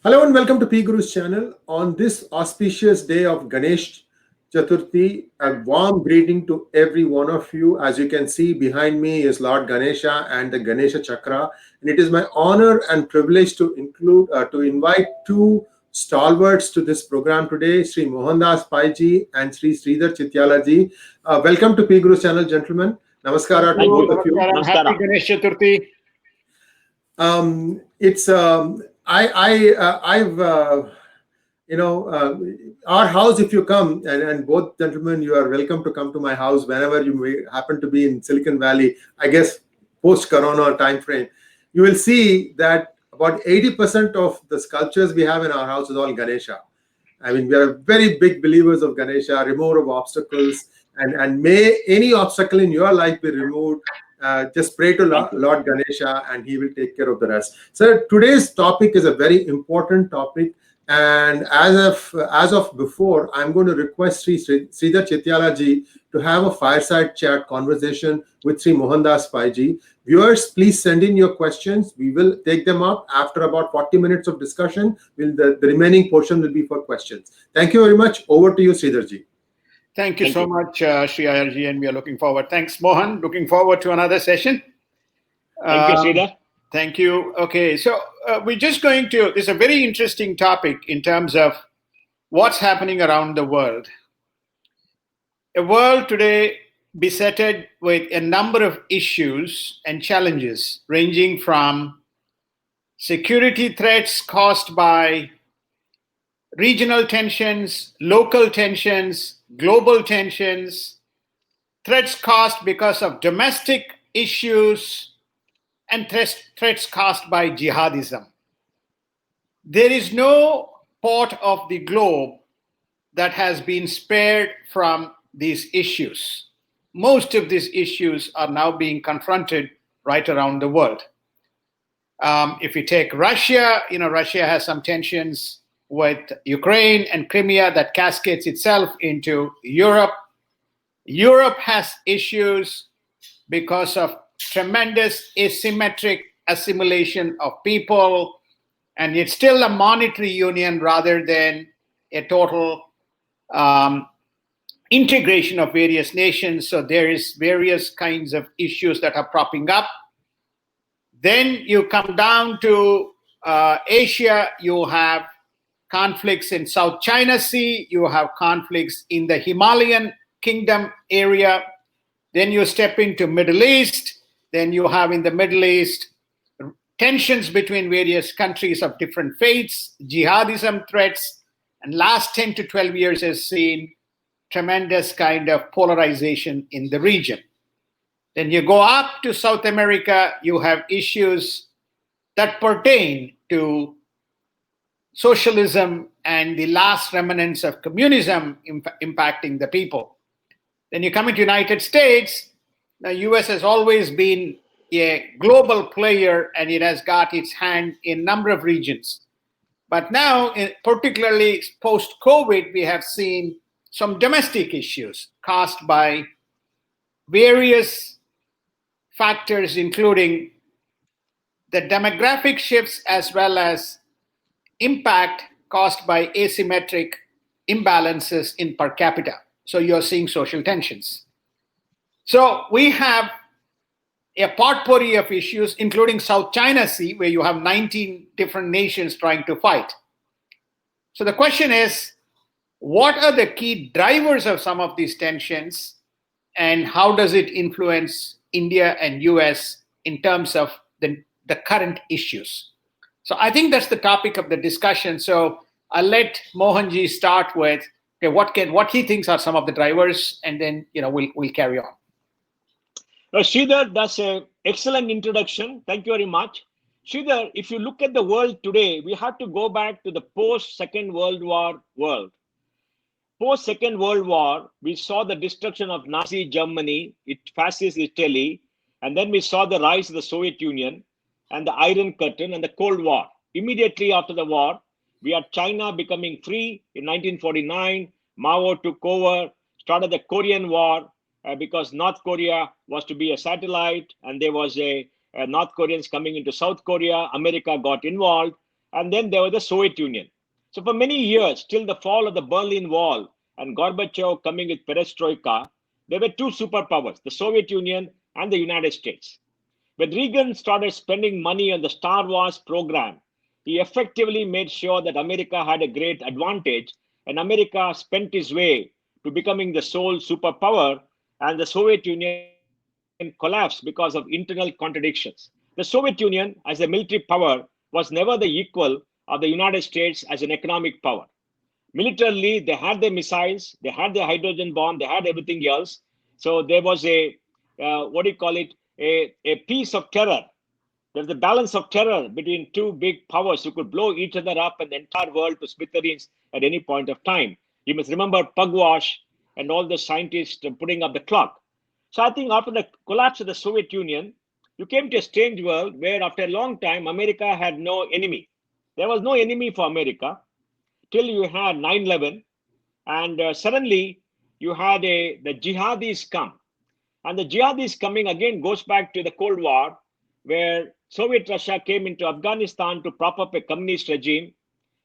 Hello and welcome to PGurus channel. On this auspicious day of Ganesh Chaturthi, a warm greeting to every one of you. As you can see behind me is Lord Ganesha and the Ganesha Chakra, and it is my honor and privilege to invite two stalwarts to this program today, Sri Mohandas Pai ji and Sri Sridhar Chityala ji. Welcome to PGurus channel, gentlemen. Thank Namaskara to you. both of you. Namaskaram. Happy Ganesh Chaturthi. It's I've you know our house. If you come, and both gentlemen, you are welcome to come to my house whenever you may happen to be in Silicon Valley. I guess post Corona time frame, you will see that about 80% of the sculptures we have in our house is all Ganesha. I mean, we are very big believers of Ganesha, remover of obstacles, and may any obstacle in your life be removed. Just pray to Lord Ganesha, and He will take care of the rest. So today's topic is a very important topic, and as of before, I'm going to request Sridhar Chityala ji to have a fireside chat conversation with Sri Mohandas Pai ji. Viewers, please send in your questions. We will take them up after about 40 minutes of discussion. The remaining portion will be for questions. Thank you very much. Over to you, Sridhar ji. Thank you so much, Sri IRG, and we are looking forward. Thanks, Mohan. Looking forward to another session. Thank you, Sridhar. Thank you. Okay, so we're just going to, this is a very interesting topic in terms of what's happening around the world. A world today besetted with a number of issues and challenges, ranging from security threats caused by regional tensions, local tensions, global tensions, threats caused because of domestic issues, and threats caused by jihadism. There is no part of the globe that has been spared from these issues. Most of these issues are now being confronted right around the world. If you take Russia, Russia has some tensions with Ukraine and Crimea that cascades itself into Europe. Europe has issues because of tremendous asymmetric assimilation of people, and it's still a monetary union rather than a total integration of various nations. So there is various kinds of issues that are propping up. Then you come down to Asia, you have conflicts in South China Sea, you have conflicts in the Himalayan kingdom area. Then you step into Middle East, then you have in the Middle East tensions between various countries of different faiths, jihadism threats, and last 10 to 12 years has seen tremendous kind of polarization in the region. Then you go up to South America, you have issues that pertain to socialism and the last remnants of communism impacting the people. Then you come into United States, the US has always been a global player and it has got its hand in a number of regions. But now, particularly post-COVID, we have seen some domestic issues caused by various factors, including the demographic shifts as well as impact caused by asymmetric imbalances in per capita. So you're seeing social tensions. So we have a potpourri of issues, including South China Sea, where you have 19 different nations trying to fight. So the question is, what are the key drivers of some of these tensions, and how does it influence India and US in terms of the current issues? So I think that's the topic of the discussion. So I'll let Mohanji start with what he thinks are some of the drivers, and then we'll carry on. Sridhar, that's an excellent introduction. Thank you very much. Sridhar, if you look at the world today, we have to go back to the post-Second World War world. Post-Second World War, we saw the destruction of Nazi Germany, fascist Italy, and then we saw the rise of the Soviet Union and the Iron Curtain and the Cold War. Immediately after the war, we had China becoming free in 1949. Mao took over, started the Korean War because North Korea was to be a satellite, and there was a North Koreans coming into South Korea. America got involved, and then there was the Soviet Union. So for many years, till the fall of the Berlin Wall and Gorbachev coming with perestroika, there were two superpowers, the Soviet Union and the United States. When Reagan started spending money on the Star Wars program, he effectively made sure that America had a great advantage, and America spent his way to becoming the sole superpower, and the Soviet Union collapsed because of internal contradictions. The Soviet Union, as a military power, was never the equal of the United States as an economic power. Militarily, they had their missiles, they had their hydrogen bomb, they had everything else. So there was a, what do you call it, a piece of terror. There's a balance of terror between two big powers who could blow each other up and the entire world to smithereens at any point of time. You must remember Pugwash and all the scientists putting up the clock. So I think after the collapse of the Soviet Union, you came to a strange world where after a long time, America had no enemy. There was no enemy for America till you had 9/11, and suddenly you had the jihadis come. And the jihadis coming again goes back to the Cold War, where Soviet Russia came into Afghanistan to prop up a communist regime.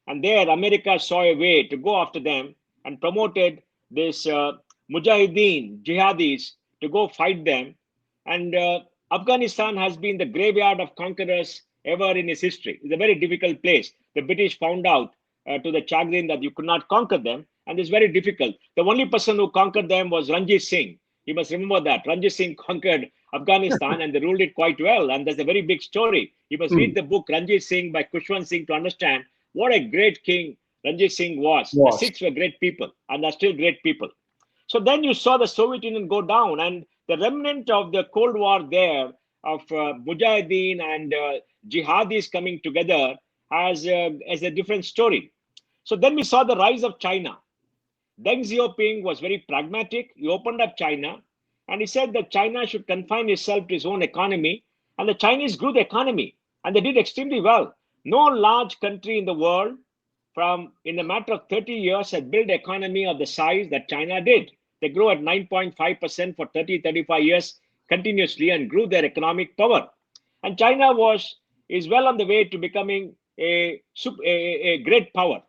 And there, America saw a way to go after them and promoted this Mujahideen, jihadis, to go fight them. And Afghanistan has been the graveyard of conquerors ever in its history. It's a very difficult place. The British found out to the chagrin that you could not conquer them, and it's very difficult. The only person who conquered them was Ranjit Singh. You must remember that. Ranjit Singh conquered Afghanistan and they ruled it quite well. And there's a very big story. You must read the book Ranjit Singh by Kushwant Singh to understand what a great king Ranjit Singh was. The Sikhs were great people and are still great people. So then you saw the Soviet Union go down, and the remnant of the Cold War there of Mujahideen and jihadis coming together as a different story. So then we saw the rise of China. Deng Xiaoping was very pragmatic. He opened up China and he said that China should confine itself to its own economy. And the Chinese grew the economy and they did extremely well. No large country in the world in a matter of 30 years had built an economy of the size that China did. They grew at 9.5% for 35 years continuously and grew their economic power. And China is well on the way to becoming a great power.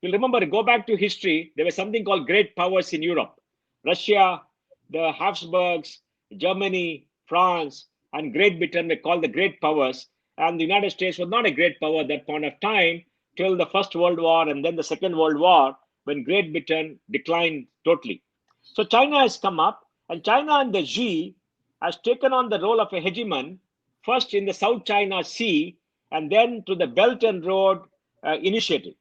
You'll remember, go back to history, there was something called great powers in Europe. Russia, the Habsburgs, Germany, France, and Great Britain were called the great powers. And the United States was not a great power at that point of time till the First World War and then the Second World War, when Great Britain declined totally. So China has come up, and China and the Xi has taken on the role of a hegemon, first in the South China Sea, and then to the Belt and Road Initiative.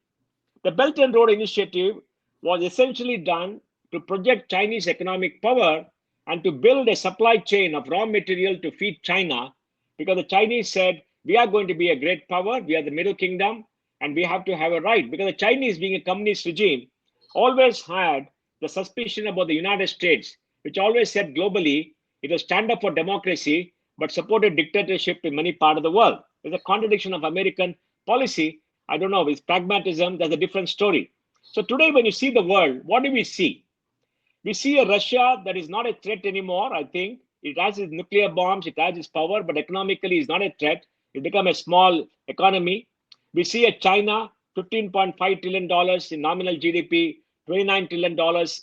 The Belt and Road Initiative was essentially done to project Chinese economic power and to build a supply chain of raw material to feed China, because the Chinese said, we are going to be a great power, we are the Middle Kingdom, and we have to have a right. Because the Chinese, being a communist regime, always had the suspicion about the United States, which always said globally it was stand up for democracy, but supported dictatorship in many parts of the world. There's a contradiction of American policy. I don't know, with pragmatism, there's a different story. So today, when you see the world, what do we see? We see a Russia that is not a threat anymore, I think. It has its nuclear bombs, it has its power, but economically it's not a threat. It's become a small economy. We see a China, $15.5 trillion in nominal GDP, $29 trillion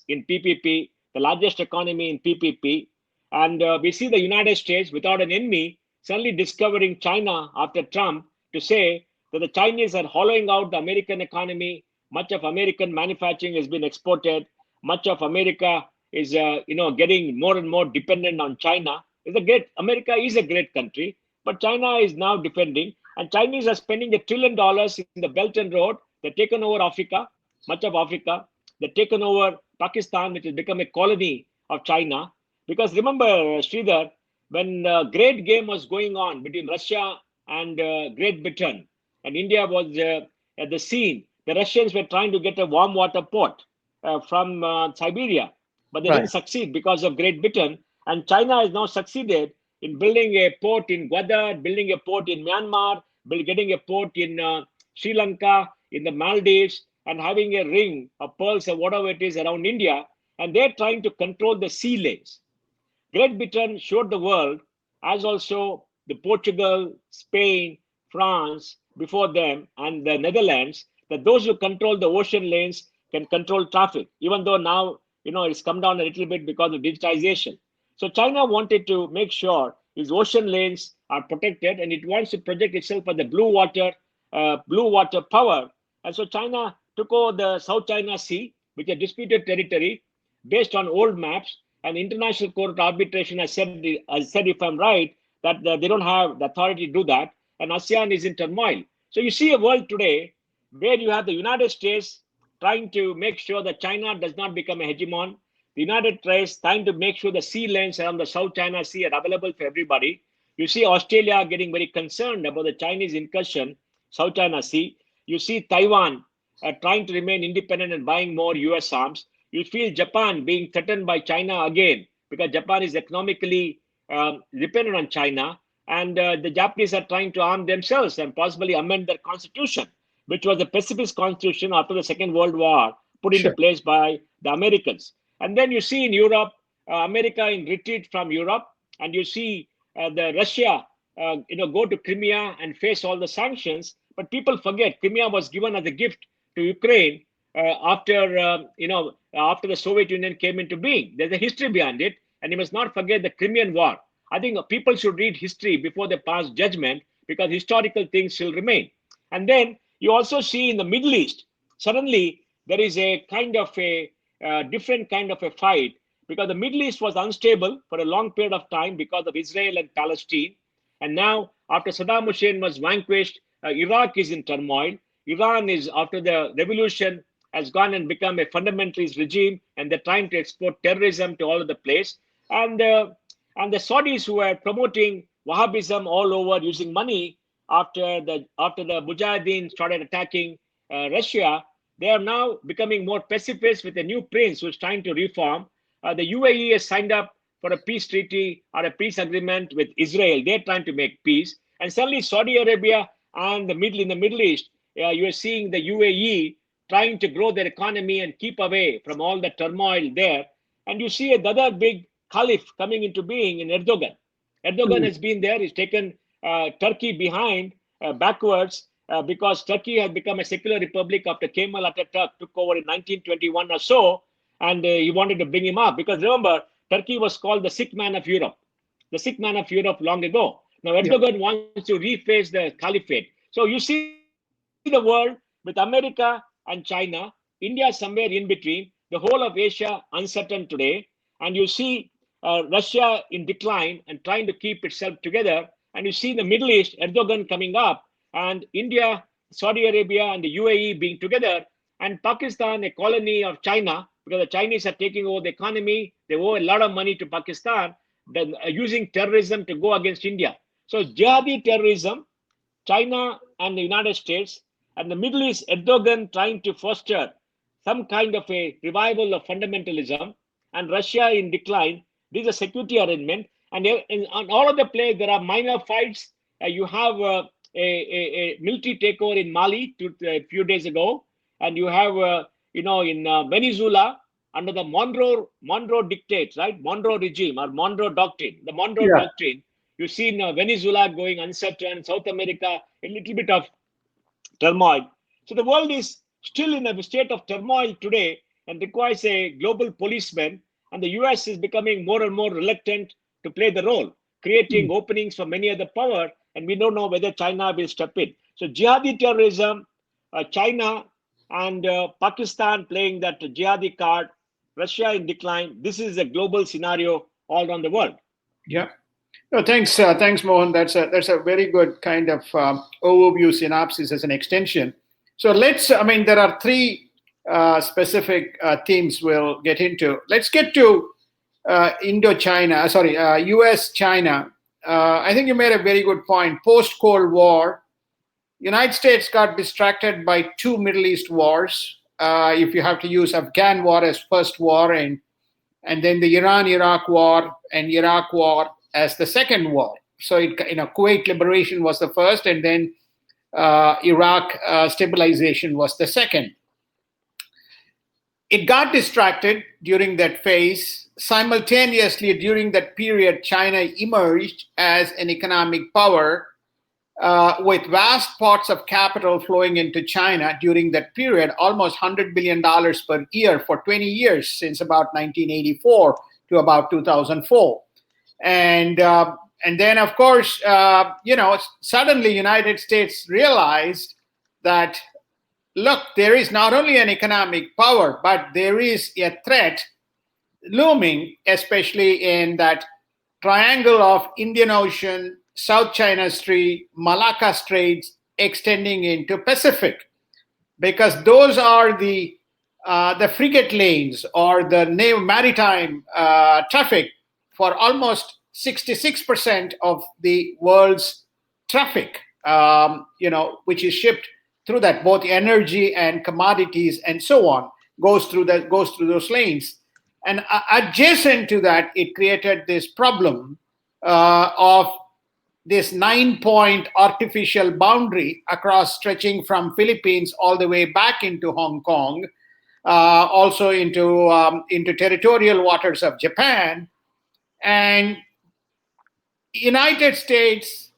in PPP, the largest economy in PPP. And we see the United States without an enemy, suddenly discovering China after Trump to say that the Chinese are hollowing out the American economy. Much of American manufacturing has been exported. Much of America is, getting more and more dependent on China. America is a great country, but China is now defending. And Chinese are spending $1 trillion in the Belt and Road. They've taken over Africa, much of Africa. They've taken over Pakistan, which has become a colony of China. Because remember, Sridhar, when great game was going on between Russia and Great Britain, and India was at the scene, the Russians were trying to get a warm water port from Siberia, but they didn't succeed because of Great Britain. And China has now succeeded in building a port in Gwadar, building a port in Myanmar, getting a port in Sri Lanka, in the Maldives, and having a ring of pearls or whatever it is around India. And they're trying to control the sea lanes. Great Britain showed the world, as also the Portugal, Spain, France, before them and the Netherlands, that those who control the ocean lanes can control traffic, even though now, it's come down a little bit because of digitization. So China wanted to make sure its ocean lanes are protected, and it wants to project itself as the blue water power. And so China took over the South China Sea, which is a disputed territory, based on old maps. And International Court of Arbitration has said, if I'm right, that they don't have the authority to do that. And ASEAN is in turmoil. So you see a world today where you have the United States trying to make sure that China does not become a hegemon. The United States trying to make sure the sea lanes around the South China Sea are available for everybody. You see Australia getting very concerned about the Chinese incursion, South China Sea. You see Taiwan trying to remain independent and buying more US arms. You feel Japan being threatened by China again, because Japan is economically dependent on China. And the Japanese are trying to arm themselves and possibly amend their constitution, which was the pacifist constitution after the Second World War, put into Sure. place by the Americans. And then you see in Europe, America in retreat from Europe, and you see the Russia, go to Crimea and face all the sanctions. But people forget Crimea was given as a gift to Ukraine after the Soviet Union came into being. There's a history behind it, and you must not forget the Crimean War. I think people should read history before they pass judgment, because historical things still remain. And then you also see in the Middle East, suddenly there is a kind of a different kind of a fight, because the Middle East was unstable for a long period of time because of Israel and Palestine. And now, after Saddam Hussein was vanquished, Iraq is in turmoil. Iran is, after the revolution, has gone and become a fundamentalist regime, and they're trying to export terrorism to all of the place. And the Saudis, who are promoting Wahhabism all over using money after the Mujahideen started attacking Russia, they are now becoming more pacifist with a new prince who's trying to reform. The UAE has signed up for a peace treaty or a peace agreement with Israel. They're trying to make peace. And suddenly Saudi Arabia and in the Middle East, you are seeing the UAE trying to grow their economy and keep away from all the turmoil there. And you see another big caliph coming into being in Erdogan. Erdogan has been there. He's taken Turkey behind, backwards, because Turkey has become a secular republic after Kemal Ataturk took over in 1921 or so. And he wanted to bring him up, because remember, Turkey was called the sick man of Europe, long ago. Now Erdogan wants to reface the caliphate. So you see the world with America and China, India somewhere in between, the whole of Asia uncertain today, and you see Russia in decline and trying to keep itself together, and you see the Middle East, Erdogan coming up, and India, Saudi Arabia, and the UAE being together, and Pakistan, a colony of China, because the Chinese are taking over the economy. They owe a lot of money to Pakistan, then using terrorism to go against India. So jihadi terrorism, China and the United States, and the Middle East, Erdogan trying to foster some kind of a revival of fundamentalism, and Russia in decline. This is a security arrangement. And on all of the place, there are minor fights. You have a military takeover in Mali a few days ago, and you have, in Venezuela, under the Monroe dictates, right? Monroe regime or Monroe doctrine. The Monroe doctrine, you see in Venezuela going uncertain, South America, a little bit of turmoil. So the world is still in a state of turmoil today and requires a global policeman. And the US is becoming more and more reluctant to play the role, creating openings for many other power. And we don't know whether China will step in. So jihadi terrorism, China and Pakistan playing that jihadi card, Russia in decline. This is a global scenario all around the world. Yeah. No, thanks, Mohan. That's a very good kind of overview, synopsis as an extension. So there are three specific themes we'll get into. Let's get to US-China. I think you made a very good point. Post-Cold War, United States got distracted by two Middle East wars. If you have to use Afghan war as first war, and then the Iran-Iraq war and Iraq war as the second war. So Kuwait liberation was the first, and then Iraq stabilization was the second. It got distracted during that phase. Simultaneously, during that period, China emerged as an economic power, with vast pots of capital flowing into China during that period, almost $100 billion per year for 20 years, since about 1984 to about 2004. And then, of course, suddenly United States realized that, look, there is not only an economic power, but there is a threat looming, especially in that triangle of Indian Ocean, South China Sea, Malacca Straits, extending into Pacific, because those are the frigate lanes or the maritime traffic for almost 66% of the world's traffic, which is shipped through that, both energy and commodities and so on, goes through those lanes. And adjacent to that, it created this problem of this 9-point artificial boundary across, stretching from Philippines all the way back into Hong Kong, also into territorial waters of Japan. And United States,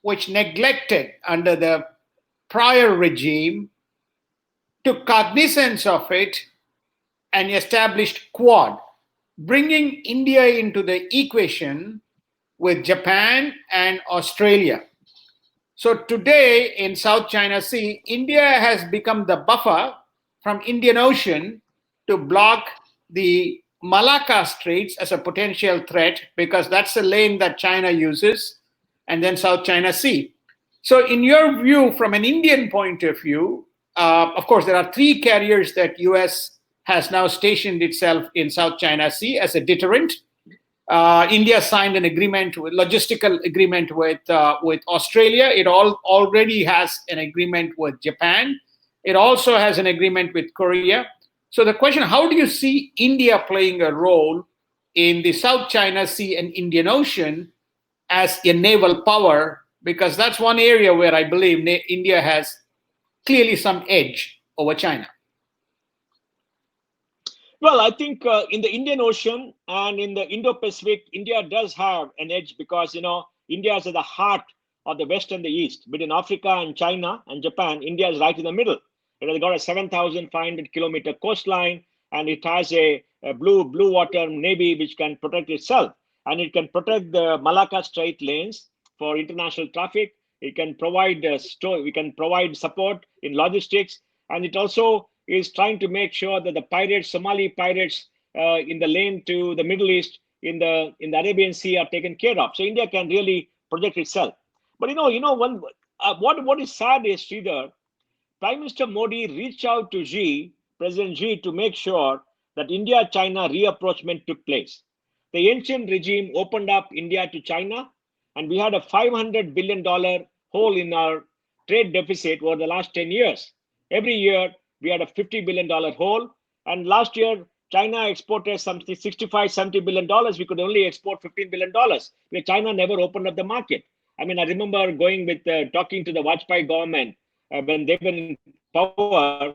which neglected under the prior regime, took cognizance of it and established Quad, bringing India into the equation with Japan and Australia. So today in South China Sea, India has become the buffer from Indian Ocean to block the Malacca Straits as a potential threat, because that's the lane that China uses, and then South China Sea. So in your view, from an Indian point of view, of course, there are 3 carriers that US has now stationed itself in South China Sea as a deterrent. India signed an logistical agreement with Australia. It already has an agreement with Japan. It also has an agreement with Korea. So the question, how do you see India playing a role in the South China Sea and Indian Ocean as a naval power? Because that's one area where I believe India has clearly some edge over China. Well, I think in the Indian Ocean and in the Indo-Pacific, India does have an edge because, India is at the heart of the West and the East. Between Africa and China and Japan, India is right in the middle. It has got a 7,500 kilometer coastline, and it has a blue water navy which can protect itself. And it can protect the Malacca Strait lanes for international traffic. It can provide we can provide support in logistics, and it also is trying to make sure that the Somali pirates in the lane to the Middle East in the Arabian Sea are taken care of. So India can really protect itself. But what is sad is, Sridhar, Prime Minister Modi reached out to President Xi, to make sure that India-China reapproachment took place. The ancient regime opened up India to China, and we had a $500 billion hole in our trade deficit over the last 10 years. Every year, we had a $50 billion hole. And last year, China exported something $65-70 billion. We could only export $15 billion, where China never opened up the market. I mean, I remember going talking to the Vajpayee government when they were in power,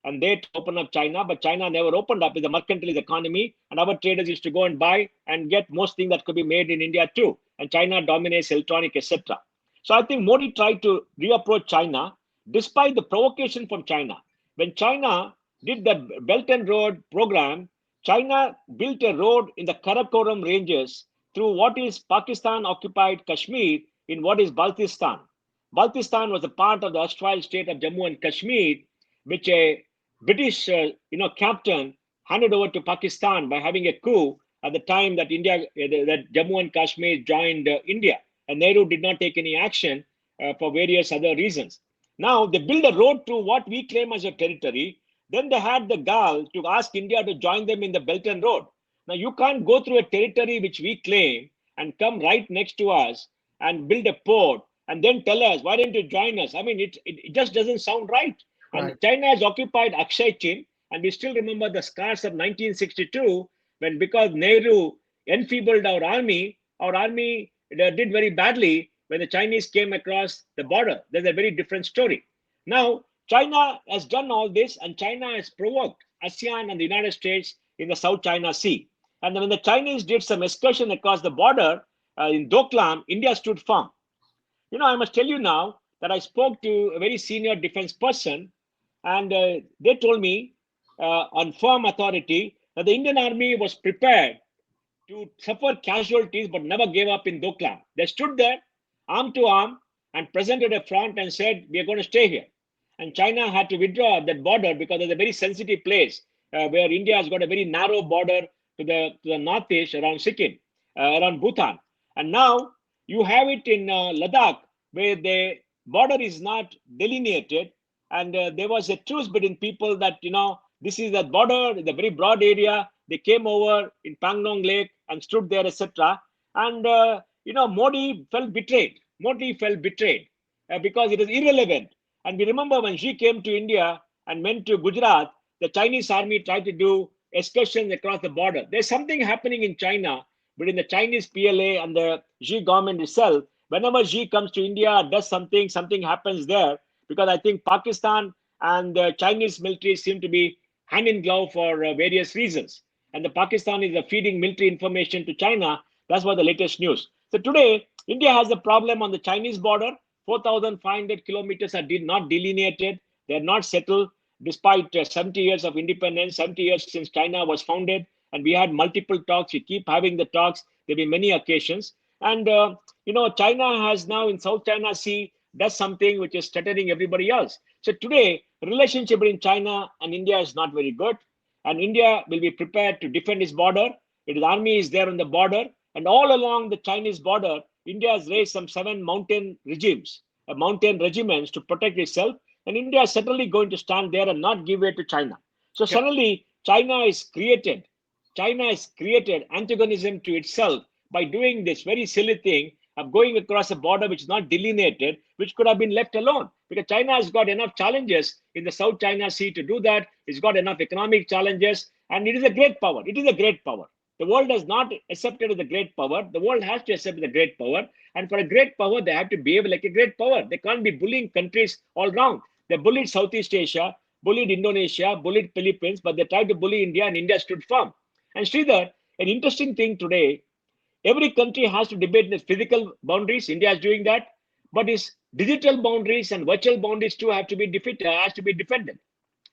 and they opened up China, but China never opened up. With the mercantilist economy, and our traders used to go and buy and get most things that could be made in India too. And China dominates electronic, etc. So I think Modi tried to reapproach China despite the provocation from China. When China did the Belt and Road program, China built a road in the Karakoram ranges through what is Pakistan-occupied Kashmir in what is Baltistan. Baltistan was a part of the erstwhile state of Jammu and Kashmir, which a British captain handed over to Pakistan by having a coup at the time that that Jammu and Kashmir joined India. And Nehru did not take any action for various other reasons. Now they build a road through what we claim as a territory. Then they had the gall to ask India to join them in the Belt and Road. Now you can't go through a territory which we claim and come right next to us and build a port and then tell us, why don't you join us? I mean, it just doesn't sound right. And China has occupied Akshay Chin, and we still remember the scars of 1962, when because Nehru enfeebled our army did very badly when the Chinese came across the border. There's a very different story. Now, China has done all this, and China has provoked ASEAN and the United States in the South China Sea. And when the Chinese did some excursion across the border in Doklam, India stood firm. I must tell you now that I spoke to a very senior defense person, and they told me on firm authority that the Indian Army was prepared to suffer casualties but never gave up in Doklam. They stood there, arm to arm, and presented a front and said, "We are going to stay here." And China had to withdraw that border because it's a very sensitive place where India has got a very narrow border to the northeast around Sikkim, around Bhutan. And now you have it in Ladakh where the border is not delineated. And there was a truce between people that, this is the border, the very broad area. They came over in Pangong Lake and stood there, etc. And, Modi felt betrayed. Modi felt betrayed because it is irrelevant. And we remember when she came to India and went to Gujarat, the Chinese army tried to do excursions across the border. There's something happening in China between the Chinese PLA and the Xi government itself. Whenever Xi comes to India, does something, something happens there. Because I think Pakistan and the Chinese military seem to be hand in glove for various reasons. And the Pakistan is feeding military information to China. That's what the latest news. So today, India has a problem on the Chinese border. 4,500 kilometers are not delineated. They're not settled despite 70 years of independence, 70 years since China was founded. And we had multiple talks. We keep having the talks. There have been many occasions. And, China has now in South China Sea does something which is threatening everybody else. So today, relationship between China and India is not very good. And India will be prepared to defend its border. Its army is there on the border. And all along the Chinese border, India has raised some 7 mountain regimes, mountain regiments to protect itself. And India is certainly going to stand there and not give way to China. So suddenly, China is created antagonism to itself by doing this very silly thing of going across a border which is not delineated, which could have been left alone. Because China has got enough challenges in the South China Sea to do that. It's got enough economic challenges. And it is a great power. It is a great power. The world has not accepted as a great power. The world has to accept as a great power. And for a great power, they have to behave like a great power. They can't be bullying countries all round. They bullied Southeast Asia, bullied Indonesia, bullied Philippines, but they tried to bully India and India stood firm. And Sridhar, an interesting thing today, every country has to debate the physical boundaries. India is doing that. But its digital boundaries and virtual boundaries too have to be defended.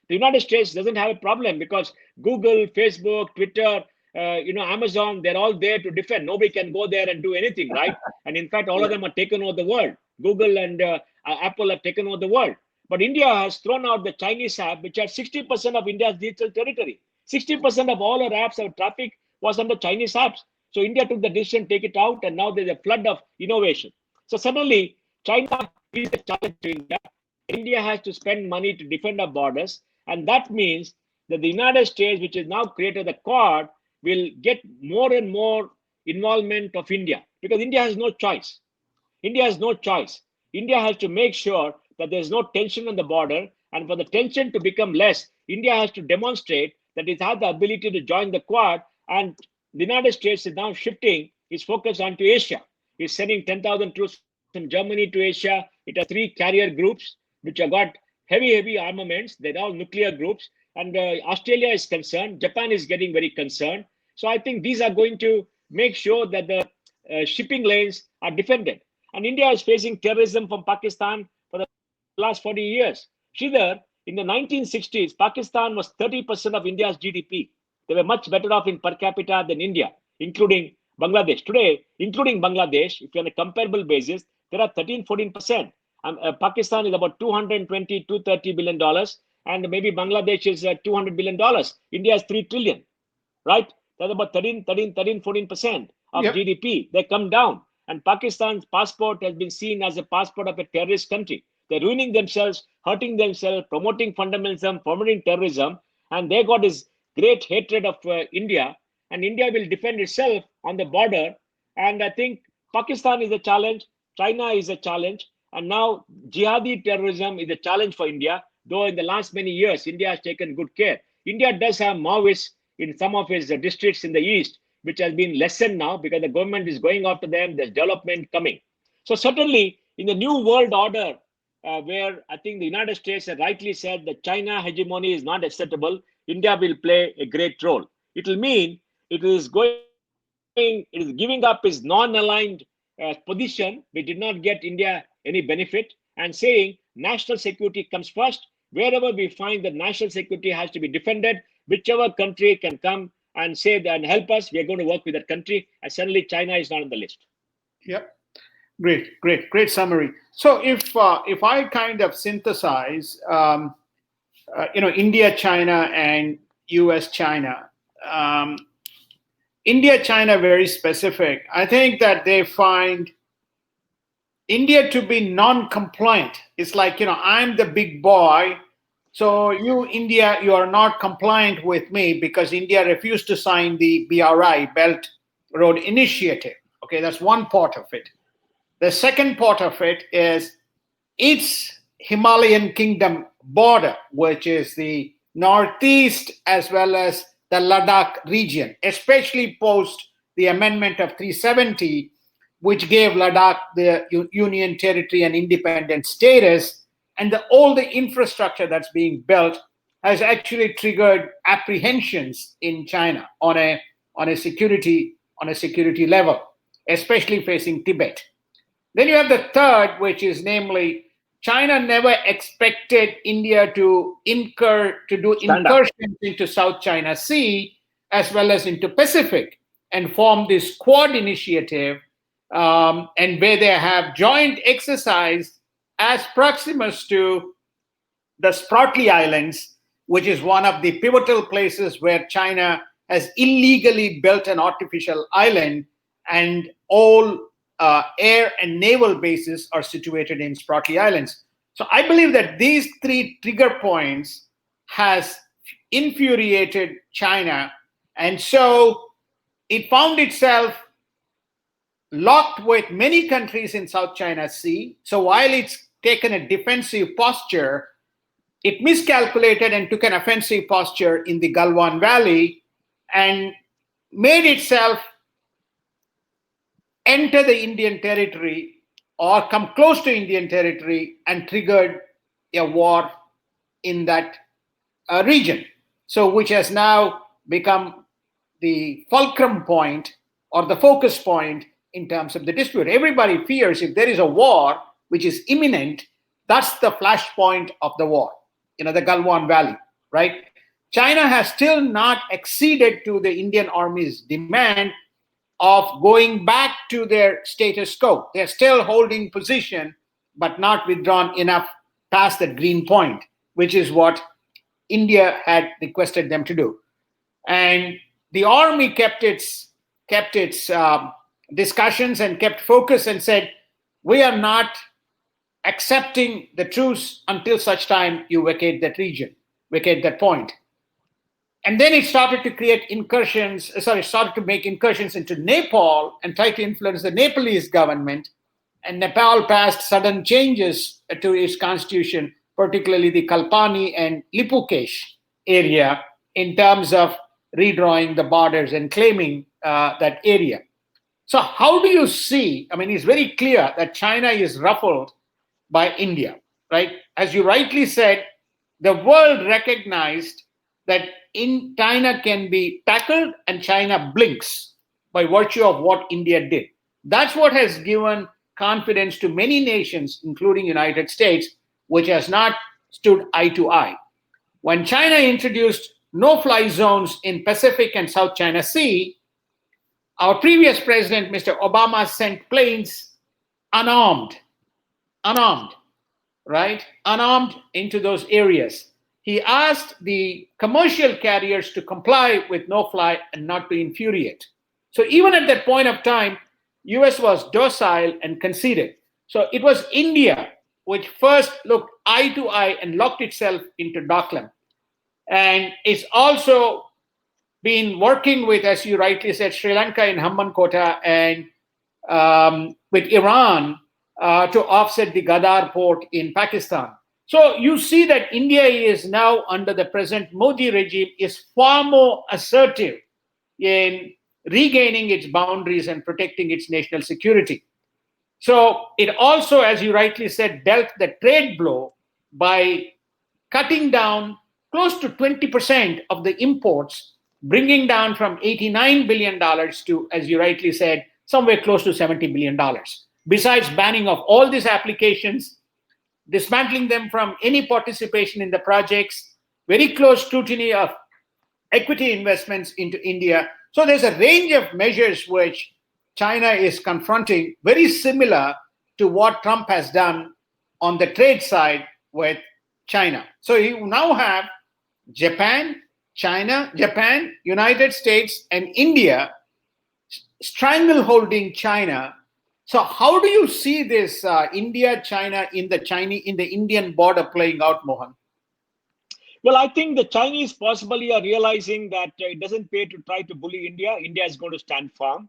The United States doesn't have a problem because Google, Facebook, Twitter, Amazon, they're all there to defend. Nobody can go there and do anything, right? And in fact, all of them are taken over the world. Google and Apple have taken over the world. But India has thrown out the Chinese app, which had 60% of India's digital territory. 60% of all our apps, our traffic was under Chinese apps. So India took the decision to take it out, and now there's a flood of innovation. So suddenly, China is a challenge to India. India has to spend money to defend our borders. And that means that the United States, which has now created the Quad, will get more and more involvement of India because India has no choice. India has no choice. India has to make sure that there's no tension on the border. And for the tension to become less, India has to demonstrate that it has the ability to join the Quad. And the United States is now shifting its focus onto Asia. It's sending 10,000 troops from Germany to Asia. It has 3 carrier groups, which have got heavy armaments. They're all nuclear groups. And Australia is concerned. Japan is getting very concerned. So I think these are going to make sure that the shipping lanes are defended. And India is facing terrorism from Pakistan for the last 40 years. Sridhar, in the 1960s, Pakistan was 30% of India's GDP. They were much better off in per capita than India, including Bangladesh. Today, including Bangladesh, if you're on a comparable basis, there are 13-14%. Pakistan is about $220, $230 billion, and maybe Bangladesh is $200 billion. India is 3 trillion, right? That's about 14% of GDP. They come down. And Pakistan's passport has been seen as a passport of a terrorist country. They're ruining themselves, hurting themselves, promoting fundamentalism, promoting terrorism. And they got this great hatred of India. And India will defend itself on the border. And I think Pakistan is a challenge. China is a challenge. And now jihadi terrorism is a challenge for India. Though in the last many years, India has taken good care. India does have Maoists in some of its districts in the east, which has been lessened now because the government is going after them. There's development coming. So certainly in the new world order, where I think the United States has rightly said that China hegemony is not acceptable, India will play a great role. It will mean it is giving up its non-aligned position, we did not get India any benefit, and saying national security comes first. Wherever we find that national security has to be defended, whichever country can come and say that and help us, we are going to work with that country. And suddenly China is not on the list. Yep. Great summary. So if I kind of synthesize, India, China, and U.S. China. India, China, very specific. I think that they find India to be non-compliant. It's like, I'm the big boy. So you, India, you are not compliant with me because India refused to sign the BRI, Belt Road Initiative. Okay, that's one part of it. The second part of it is its Himalayan kingdom border, which is the northeast as well as the Ladakh region, especially post the amendment of 370, which gave Ladakh the union territory and independent status. And all the infrastructure that's being built has actually triggered apprehensions in China on a security level, especially facing Tibet. Then you have the third, which is namely China never expected India to do incursions into South China Sea as well as into Pacific and form this Quad initiative, and where they have joint exercise as proximus to the Spratly Islands, which is one of the pivotal places where China has illegally built an artificial island, and all air and naval bases are situated in Spratly Islands. So I believe that these three trigger points has infuriated China, and so it found itself locked with many countries in South China Sea. So while it's taken a defensive posture, it miscalculated and took an offensive posture in the Galwan Valley and made itself enter the Indian territory or come close to Indian territory and triggered a war in that region. So which has now become the fulcrum point or the focus point in terms of the dispute. Everybody fears if there is a war which is imminent, that's the flashpoint of the war, the Galwan Valley, right? China has still not acceded to the Indian Army's demand of going back to their status quo. They're still holding position, but not withdrawn enough past that green point, which is what India had requested them to do. And the army kept its discussions and kept focus and said, we are not accepting the truce until such time you vacate that point. And then it started to make incursions into Nepal and try to influence the Nepalese government. And Nepal passed sudden changes to its constitution, particularly the Kalpani and Lipukesh area, in terms of redrawing the borders and claiming that area. So how do you see, it's very clear that China is ruffled by India, right? As you rightly said, the world recognized that China can be tackled and China blinks by virtue of what India did. That's what has given confidence to many nations, including United States, which has not stood eye to eye. When China introduced no-fly zones in Pacific and South China Sea, our previous president, Mr. Obama, sent planes unarmed, right? Unarmed into those areas. He asked the commercial carriers to comply with no-fly and not to infuriate. So even at that point of time, US was docile and conceded. So it was India which first looked eye to eye and locked itself into Doklam. And it's also been working with, as you rightly said, Sri Lanka in Hambantota and with Iran to offset the Gadar port in Pakistan. So you see that India is now, under the present Modi regime, is far more assertive in regaining its boundaries and protecting its national security. So it also, as you rightly said, dealt the trade blow by cutting down close to 20% of the imports, bringing down from $89 billion to, as you rightly said, somewhere close to $70 billion. Besides banning of all these applications, dismantling them from any participation in the projects, very close scrutiny of equity investments into India. So there's a range of measures which China is confronting, very similar to what Trump has done on the trade side with China. So you now have Japan, China, Japan, United States, and India strangleholding China. So how do you see this India, China in the Indian border playing out, Mohan? Well, I think the Chinese possibly are realizing that it doesn't pay to try to bully India. India is going to stand firm.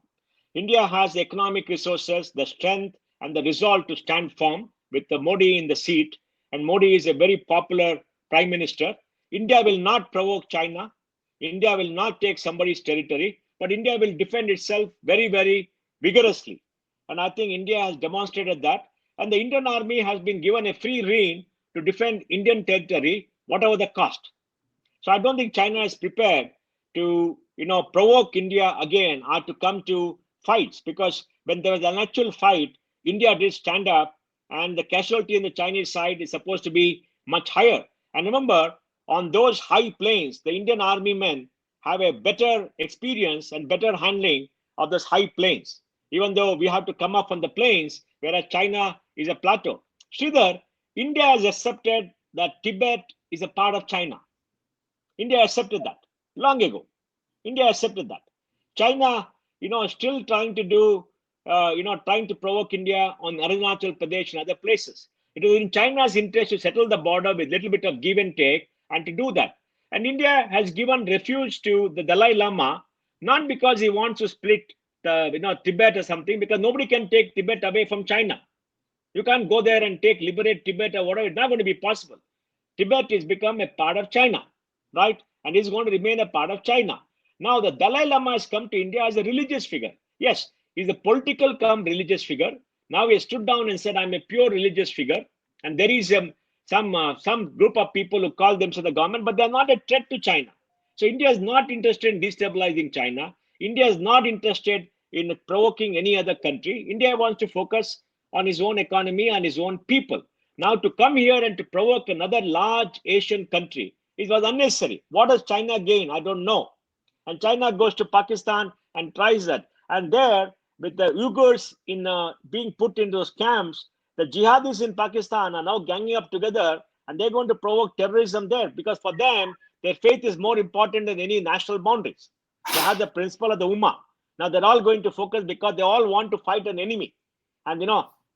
India has the economic resources, the strength, and the resolve to stand firm with the Modi in the seat. And Modi is a very popular prime minister. India will not provoke China. India will not take somebody's territory, but India will defend itself very, very vigorously. And I think India has demonstrated that. And the Indian army has been given a free rein to defend Indian territory, whatever the cost. So I don't think China is prepared to, provoke India again or to come to fights, because when there was an actual fight, India did stand up, and the casualty in the Chinese side is supposed to be much higher. And remember, on those high plains, the Indian army men have a better experience and better handling of those high plains, even though we have to come up on the plains, whereas China is a plateau. Sridhar, India has accepted that Tibet is a part of China. India accepted that long ago. India accepted that. China, still trying to do, trying to provoke India on Arunachal Pradesh and other places. It is in China's interest to settle the border with a little bit of give and take, and to do that. And India has given refuge to the Dalai Lama, not because he wants to split the, Tibet or something, because nobody can take Tibet away from China. You can't go there and liberate Tibet or whatever. It's not going to be possible. Tibet has become a part of China, right? And is going to remain a part of China. Now, the Dalai Lama has come to India as a religious figure. Yes, he's a political come religious figure. Now he has stood down and said, I'm a pure religious figure. And there is some group of people who call themselves the government, but they're not a threat to China. So India is not interested in destabilizing China. India is not interested in provoking any other country. India wants to focus on his own economy and his own people. Now, to come here and to provoke another large Asian country, it was unnecessary. What does China gain? I don't know. And China goes to Pakistan and tries that. And there, with the Uyghurs being put in those camps, the jihadis in Pakistan are now ganging up together, and they're going to provoke terrorism there, because for them, their faith is more important than any national boundaries. They have the principle of the Ummah. Now they're all going to focus because they all want to fight an enemy, and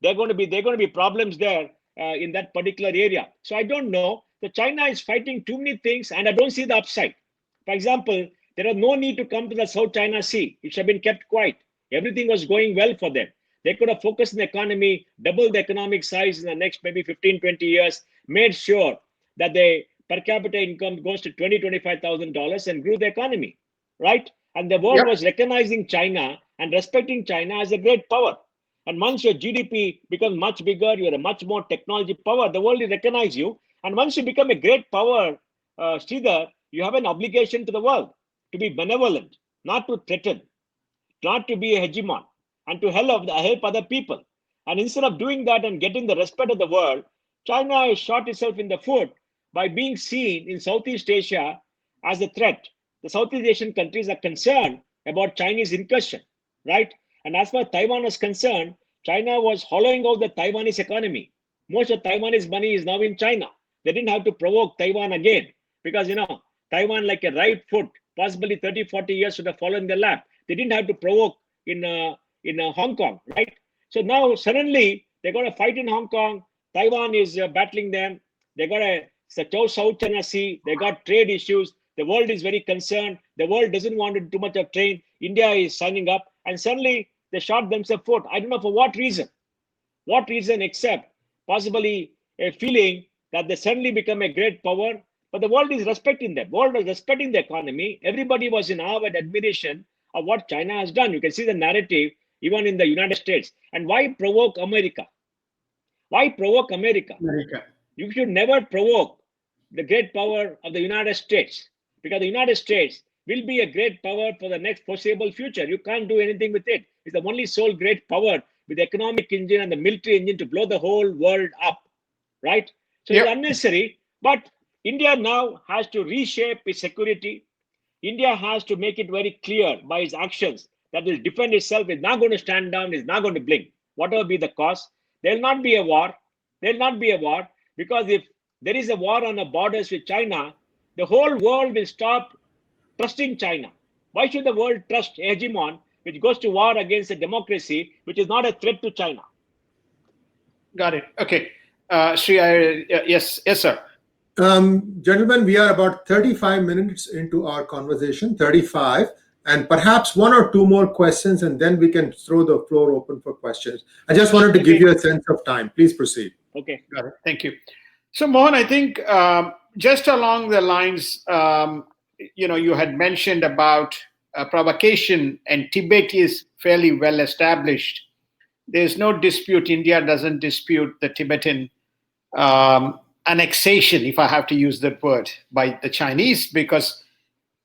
they're going to be problems there in that particular area. So I don't know. The China is fighting too many things, and I don't see the upside. For example, there is no need to come to the South China Sea. It should have been kept quiet. Everything was going well for them. They could have focused on the economy, doubled the economic size in the next maybe 15, 20 years, made sure that the per capita income goes to $20,000, $25,000 and grew the economy, right? And the world was recognizing China and respecting China as a great power. And once your GDP becomes much bigger, you're a much more technology power, the world will recognize you. And once you become a great power, Sridhar, you have an obligation to the world to be benevolent, not to threaten, not to be a hegemon, and to help other people. And instead of doing that and getting the respect of the world, China has shot itself in the foot by being seen in Southeast Asia as a threat. The Southeast Asian countries are concerned about Chinese incursion, right? And as far as Taiwan is concerned, China was hollowing out the Taiwanese economy. Most of Taiwanese money is now in China. They didn't have to provoke Taiwan again, because, Taiwan, like a right foot, possibly 30, 40 years should have fallen in their lap. They didn't have to provoke in Hong Kong, right? So now suddenly they're going to fight in Hong Kong. Taiwan is battling them. They got a South China Sea. They got trade issues. The world is very concerned. The world doesn't want to do too much of trade. India is signing up, and suddenly they shot themselves foot. I don't know for what reason. What reason except possibly a feeling that they suddenly become a great power, but the world is respecting them. The world is respecting the economy. Everybody was in awe and admiration of what China has done. You can see the narrative even in the United States. And why provoke America? Why provoke America? You should never provoke the great power of the United States, because the United States will be a great power for the next foreseeable future. You can't do anything with it. is the only sole great power with the economic engine and the military engine to blow the whole world up, right? So it's Yep. unnecessary. But India now has to reshape its security. India has to make it very clear by its actions that it will defend itself, is not going to stand down, is not going to blink, whatever be the cost. There will not be a war. There will not be a war, because if there is a war on the borders with China, the whole world will stop trusting China. Why should the world trust a hegemon which goes to war against a democracy which is not a threat to China? Got it. Okay. Sri, yes, sir. Gentlemen, we are about 35 minutes into our conversation, 35, and perhaps one or two more questions, and then we can throw the floor open for questions. I just wanted to give you a sense of time. Please proceed. Okay. Got it. Thank you. So, Mohan, I think just along the lines, you had mentioned about provocation, and Tibet is fairly well established. There's no dispute. India doesn't dispute the Tibetan annexation, if I have to use that word, by the Chinese, because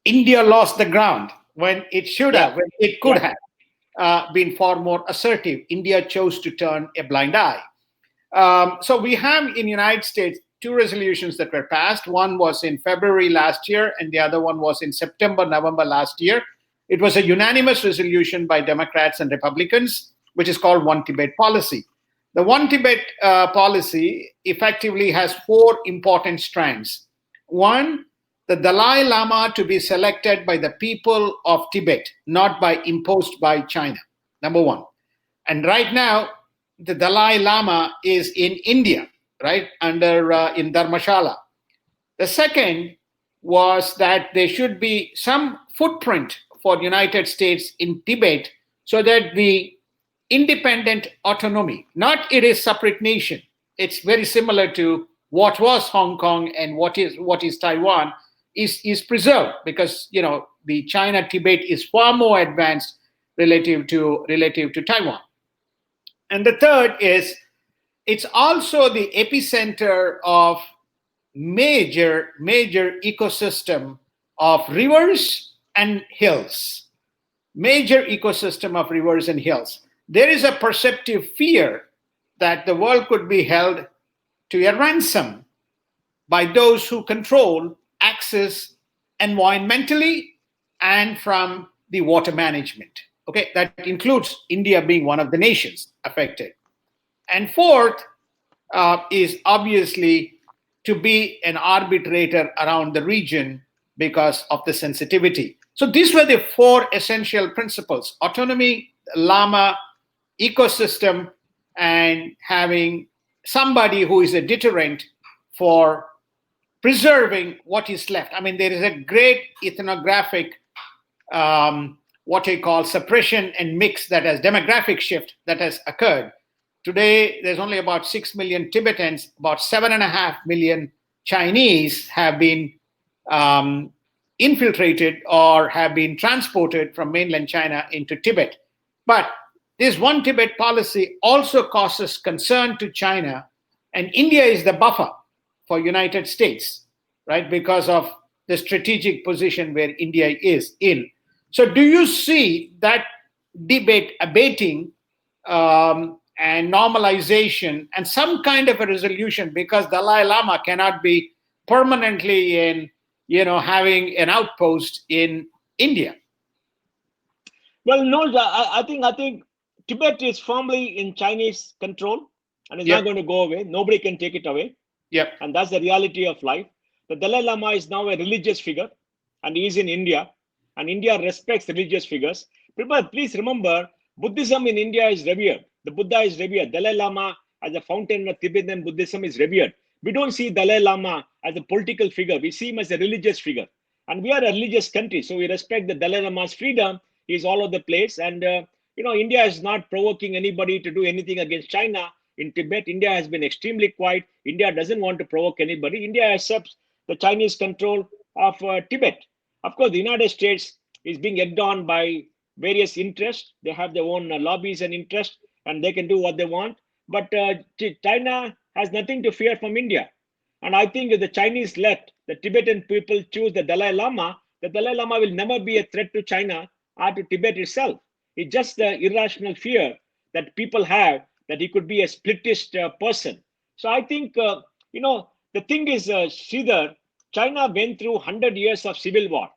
India lost the ground when it should have, when it could have been far more assertive. India chose to turn a blind eye. So we have in the United States two resolutions that were passed. One was in February last year, and the other one was in September, November last year. It was a unanimous resolution by Democrats and Republicans, which is called One Tibet Policy. The One Tibet policy effectively has four important strands. One, the Dalai Lama to be selected by the people of Tibet, not imposed by China, number one. And right now, the Dalai Lama is in India, right, in Dharmashala. The second was that there should be some footprint for the United States in Tibet, so that the independent autonomy, not it is separate nation. It's very similar to what was Hong Kong and what is Taiwan is preserved, because the China Tibet is far more advanced relative to Taiwan. And the third is it's also the epicenter of major ecosystem of rivers and hills. Major ecosystem of rivers and hills. There is a perceptive fear that the world could be held to a ransom by those who control access environmentally and from the water management. Okay, that includes India being one of the nations affected. And fourth is obviously to be an arbitrator around the region because of the sensitivity. So these were the four essential principles: autonomy, Lama, ecosystem, and having somebody who is a deterrent for preserving what is left. I mean, there is a great ethnographic, what I call suppression and mix, that has demographic shift that has occurred. Today, there's only about 6 million Tibetans, about 7.5 million Chinese have been infiltrated or have been transported from mainland China into Tibet. But this One Tibet policy also causes concern to China, and India is the buffer for United States, right? Because of the strategic position where India is in. So do you see that debate abating and normalization and some kind of a resolution, because Dalai Lama cannot be permanently in, having an outpost in India? Well, no, I think Tibet is firmly in Chinese control, and it's not going to go away. Nobody can take it away. Yep. And that's the reality of life. The Dalai Lama is now a religious figure, and he is in India, and India respects religious figures. Please remember, Buddhism in India is revered. The Buddha is revered. Dalai Lama as a fountain of Tibetan Buddhism is revered. We don't see Dalai Lama as a political figure. We see him as a religious figure. And we are a religious country, so we respect the Dalai Lama's freedom. He is all over the place. And, India is not provoking anybody to do anything against China. In Tibet, India has been extremely quiet. India doesn't want to provoke anybody. India accepts the Chinese control of Tibet. Of course, the United States is being egged on by various interests. They have their own lobbies and interests, and they can do what they want. But China has nothing to fear from India. And I think if the Chinese let the Tibetan people choose the Dalai Lama will never be a threat to China or to Tibet itself. It's just the irrational fear that people have that he could be a splittist person. So I think, the thing is, Sridhar, China went through 100 years of civil war.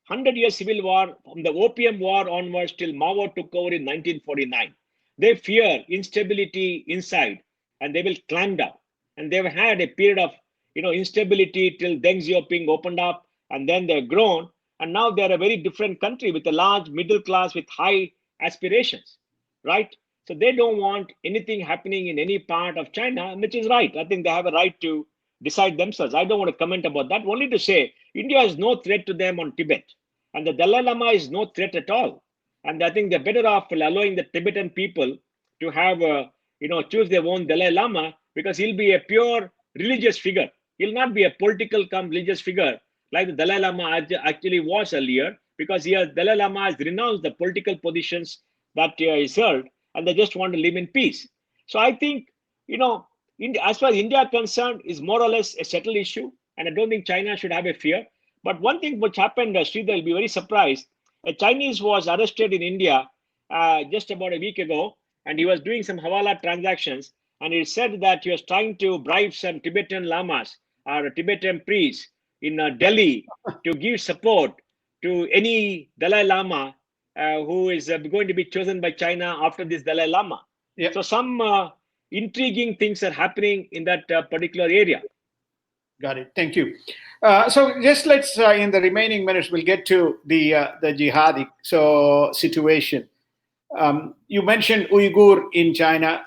100 year civil war from the Opium War onwards till Mao took over in 1949. They fear instability inside and they will clamp down. And they've had a period of instability till Deng Xiaoping opened up and then they've grown. And now they're a very different country with a large middle class with high aspirations, right? So they don't want anything happening in any part of China, which is right. I think they have a right to decide themselves. I don't want to comment about that, only to say India is no threat to them on Tibet. And the Dalai Lama is no threat at all. And I think they're better off allowing the Tibetan people to have, choose their own Dalai Lama, because he'll be a pure religious figure. He'll not be a political come religious figure like the Dalai Lama actually was earlier, because Dalai Lama has renounced the political positions that he held, and they just want to live in peace. So I think, India, as far as India is concerned, is more or less a settled issue, and I don't think China should have a fear. But one thing which happened, Sridhar, will be very surprised. A Chinese was arrested in India just about a week ago, and he was doing some Hawala transactions, and he said that he was trying to bribe some Tibetan lamas or Tibetan priests in Delhi to give support to any Dalai Lama who is going to be chosen by China after this Dalai Lama. Yeah. So some intriguing things are happening in that particular area. Got it. Thank you. So just let's in the remaining minutes we'll get to the jihadi situation. You mentioned Uyghur in China,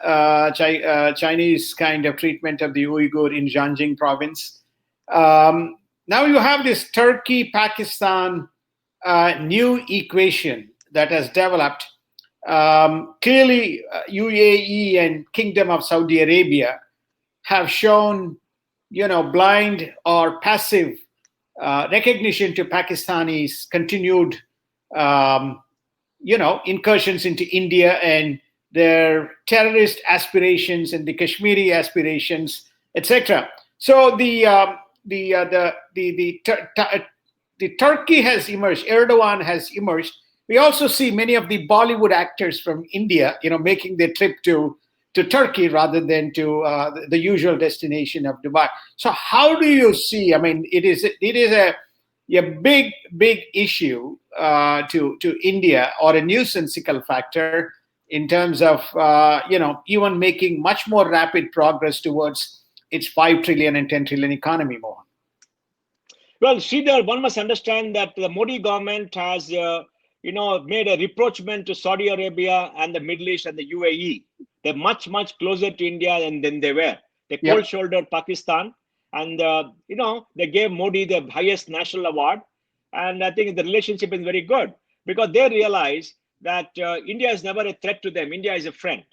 Chinese kind of treatment of the Uyghur in Xinjiang province. Now you have this Turkey-Pakistan new equation that has developed. Clearly, UAE and Kingdom of Saudi Arabia have shown, blind or passive recognition to Pakistanis' continued, incursions into India and their terrorist aspirations and the Kashmiri aspirations, etc. So the Turkey has emerged. Erdogan has emerged. We also see many of the Bollywood actors from India, making their trip to Turkey rather than to the usual destination of Dubai. So how do you see? I mean, it is a big issue to India, or a nuisanceable factor in terms of even making much more rapid progress towards its 5 trillion and 10 trillion economy, Mohan. Well, Sridhar, one must understand that the Modi government has made a rapprochement to Saudi Arabia and the Middle East and the UAE. They're much closer to India than they were. They cold-shouldered Pakistan, and they gave Modi the highest national award. And I think the relationship is very good, because they realize that India is never a threat to them. India is a friend,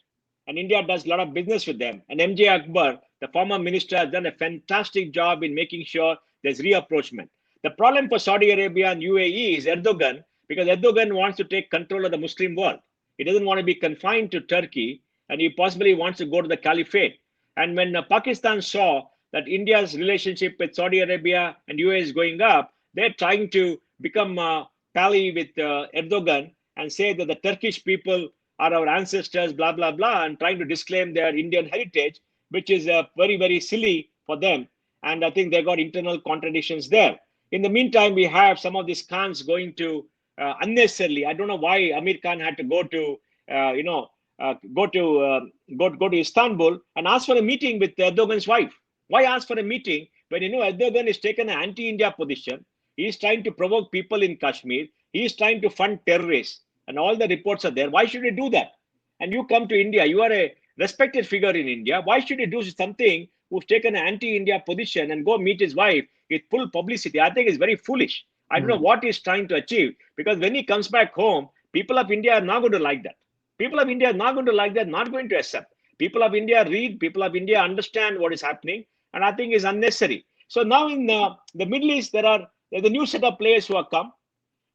and India does a lot of business with them. And MJ Akbar, the former minister, has done a fantastic job in making sure there's reapproachment. The problem for Saudi Arabia and UAE is Erdogan, because Erdogan wants to take control of the Muslim world. He doesn't want to be confined to Turkey, and he possibly wants to go to the caliphate. And when Pakistan saw that India's relationship with Saudi Arabia and UAE is going up, they're trying to become pally with Erdogan and say that the Turkish people are our ancestors, blah, blah, blah, and trying to disclaim their Indian heritage, which is very silly for them. And I think they got internal contradictions there. In the meantime, we have some of these Khans going to unnecessarily. I don't know why Amir Khan had to go to Istanbul and ask for a meeting with Erdogan's wife. Why ask for a meeting when Erdogan has taken an anti-India position? He is trying to provoke people in Kashmir. He is trying to fund terrorists, and all the reports are there. Why should he do that? And you come to India, you are a respected figure in India. Why should he do something who's taken an anti-India position and go meet his wife with full publicity? I think it's very foolish. I don't know what he's trying to achieve, because when he comes back home, people of India are not going to like that. People of India are not going to like that, not going to accept. People of India read, people of India understand what is happening, and I think it's unnecessary. So now in the Middle East, there's a new set of players who have come,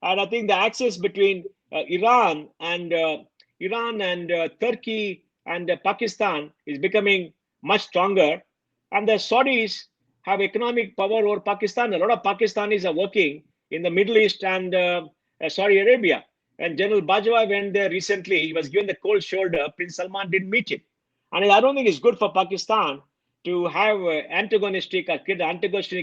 and I think the axis between Iran and Turkey and Pakistan is becoming much stronger, and the Saudis have economic power over Pakistan. A lot of Pakistanis are working in the Middle East and Saudi Arabia. When General Bajwa went there recently, he was given the cold shoulder. Prince Salman didn't meet him. And I don't think it's good for Pakistan to have antagonistic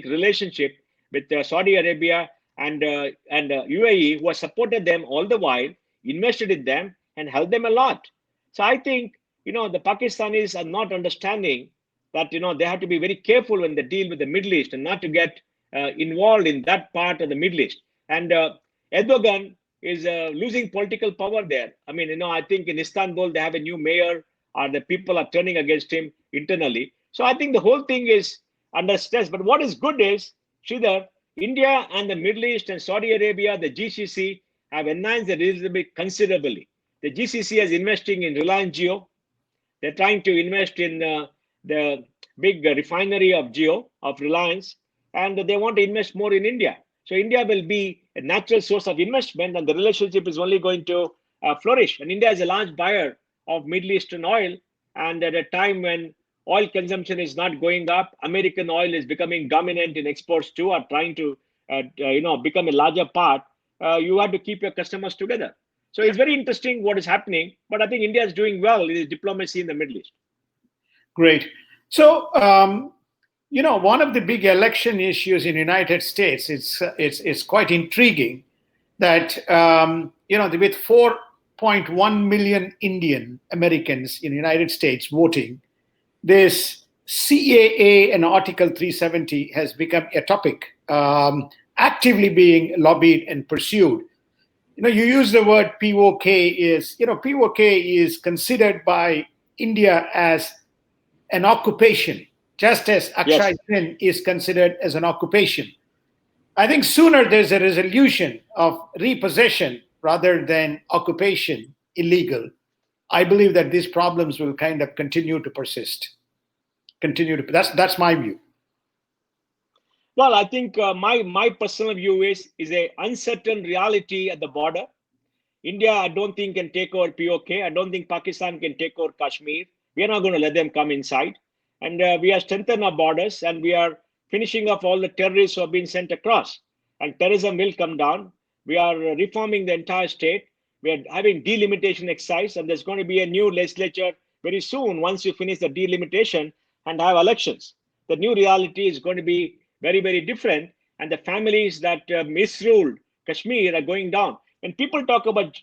relationship with Saudi Arabia and UAE, who have supported them all the while, invested in them, and helped them a lot. So I think, the Pakistanis are not understanding that, they have to be very careful when they deal with the Middle East and not to get involved in that part of the Middle East. And Erdogan is losing political power there. I mean, I think in Istanbul, they have a new mayor, or the people are turning against him internally. So I think the whole thing is under stress. But what is good is, Sridhar, India and the Middle East and Saudi Arabia, the GCC, have enhanced the relationship considerably. The GCC is investing in Reliance Jio. They're trying to invest in the big refinery of Reliance, and they want to invest more in India. So India will be a natural source of investment, and the relationship is only going to flourish. And India is a large buyer of Middle Eastern oil, and at a time when oil consumption is not going up, American oil is becoming dominant in exports too, or trying to become a larger part. You have to keep your customers together. So it's very interesting what is happening, but I think India is doing well in its diplomacy in the Middle East. Great. So, one of the big election issues in the United States, it's quite intriguing that, with 4.1 million Indian Americans in the United States voting, this CAA and Article 370 has become a topic actively being lobbied and pursued. You use the word POK is considered by India as an occupation, just as Akshay Sin is considered as an occupation. I think sooner there's a resolution of repossession rather than occupation illegal. I believe that these problems will kind of continue to persist. That's my view. Well, I think my personal view is a uncertain reality at the border. India, I don't think, can take over POK. I don't think Pakistan can take over Kashmir. We are not going to let them come inside. And we have strengthened our borders, and we are finishing off all the terrorists who have been sent across. And terrorism will come down. We are reforming the entire state. We are having delimitation exercise, and there's going to be a new legislature very soon once you finish the delimitation and have elections. The new reality is going to be very, very different, and the families that misruled Kashmir are going down. When people talk about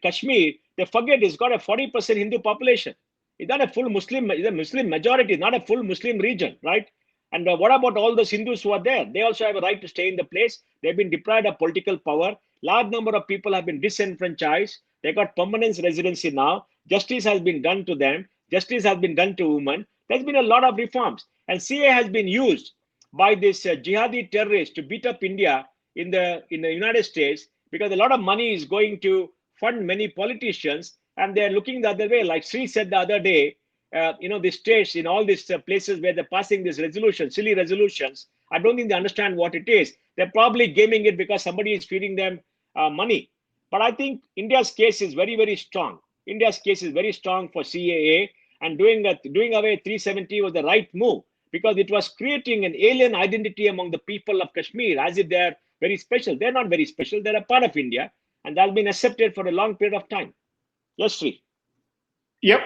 Kashmir, they forget it's got a 40% Hindu population. It's not a full Muslim, it's a Muslim majority, not a full Muslim region, right? And what about all those Hindus who are there? They also have a right to stay in the place. They've been deprived of political power. Large number of people have been disenfranchised. They got permanent residency now. Justice has been done to them. Justice has been done to women. There's been a lot of reforms. And CA has been used by this jihadi terrorists to beat up India in the United States, because a lot of money is going to fund many politicians, and they're looking the other way. Like Sri said the other day, the states in all these places where they're passing these resolutions, silly resolutions, I don't think they understand what it is. They're probably gaming it because somebody is feeding them money. But I think India's case is very, very strong. India's case is very strong for CAA, and doing away 370 was the right move, because it was creating an alien identity among the people of Kashmir, as if they're very special. They're not very special. They're a part of India, and that's been accepted for a long period of time. Yes, Sri. Yep,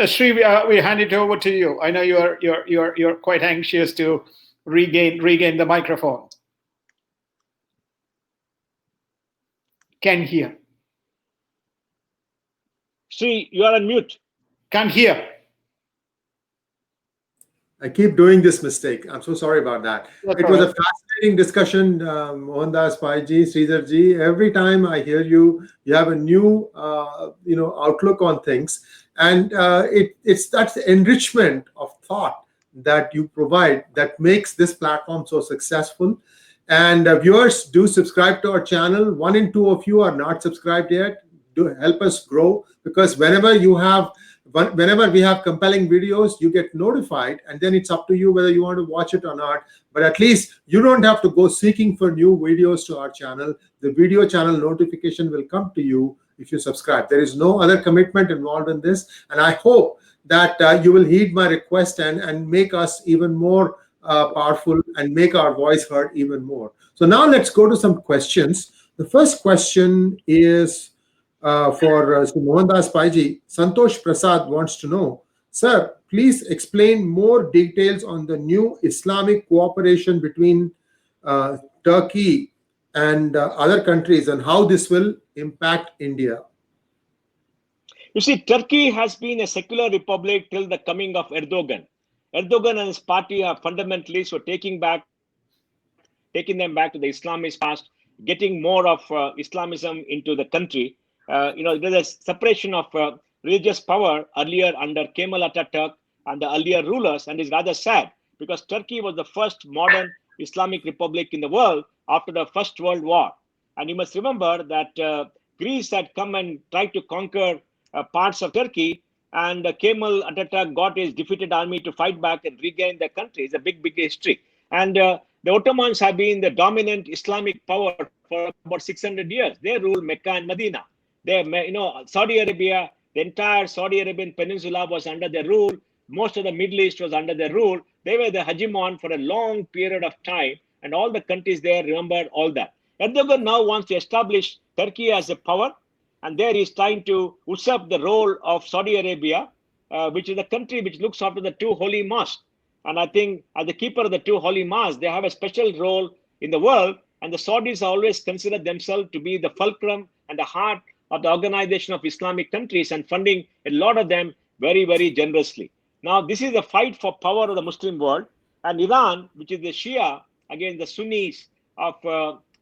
Sri, we hand it over to you. I know you're quite anxious to regain the microphone. Can hear. Sri, you are on mute. Can't hear. I keep doing this mistake. I'm so sorry about that. It was a fascinating discussion, Mohandas Pai ji, Sridhar ji. Every time I hear you, you have a new, outlook on things, and it's that enrichment of thought that you provide that makes this platform so successful. And viewers, do subscribe to our channel. 1 in 2 of you are not subscribed yet. Do help us grow, because whenever we have compelling videos, you get notified, and then it's up to you whether you want to watch it or not. But at least you don't have to go seeking for new videos to our channel. The video channel notification will come to you if you subscribe. There is no other commitment involved in this, and I hope that you will heed my request and make us even more powerful and make our voice heard even more. So now let's go to some questions. The first question is for Sri Mohandas Paiji, Santosh Prasad wants to know, sir, please explain more details on the new Islamic cooperation between Turkey and other countries and how this will impact India. You see, Turkey has been a secular republic till the coming of Erdogan. Erdogan and his party are fundamentalists who are taking them back to the Islamist past, getting more of Islamism into the country. There's a separation of religious power earlier under Kemal Ataturk and the earlier rulers, and is rather sad because Turkey was the first modern Islamic republic in the world after the First World War. And you must remember that Greece had come and tried to conquer parts of Turkey, and Kemal Ataturk got his defeated army to fight back and regain the country. It's a big, big history. And the Ottomans have been the dominant Islamic power for about 600 years. They ruled Mecca and Medina. Saudi Arabia, the entire Saudi Arabian peninsula was under their rule. Most of the Middle East was under their rule. They were the hegemon for a long period of time, and all the countries there remember all that. Erdogan now wants to establish Turkey as a power, and there he's trying to usurp the role of Saudi Arabia, which is the country which looks after the two holy mosques. And I think as the keeper of the two holy mosques, they have a special role in the world. And the Saudis always consider themselves to be the fulcrum and the heart of the Organization of Islamic Countries, and funding a lot of them very, very generously. Now, this is a fight for power of the Muslim world. And Iran, which is the Shia against the Sunnis of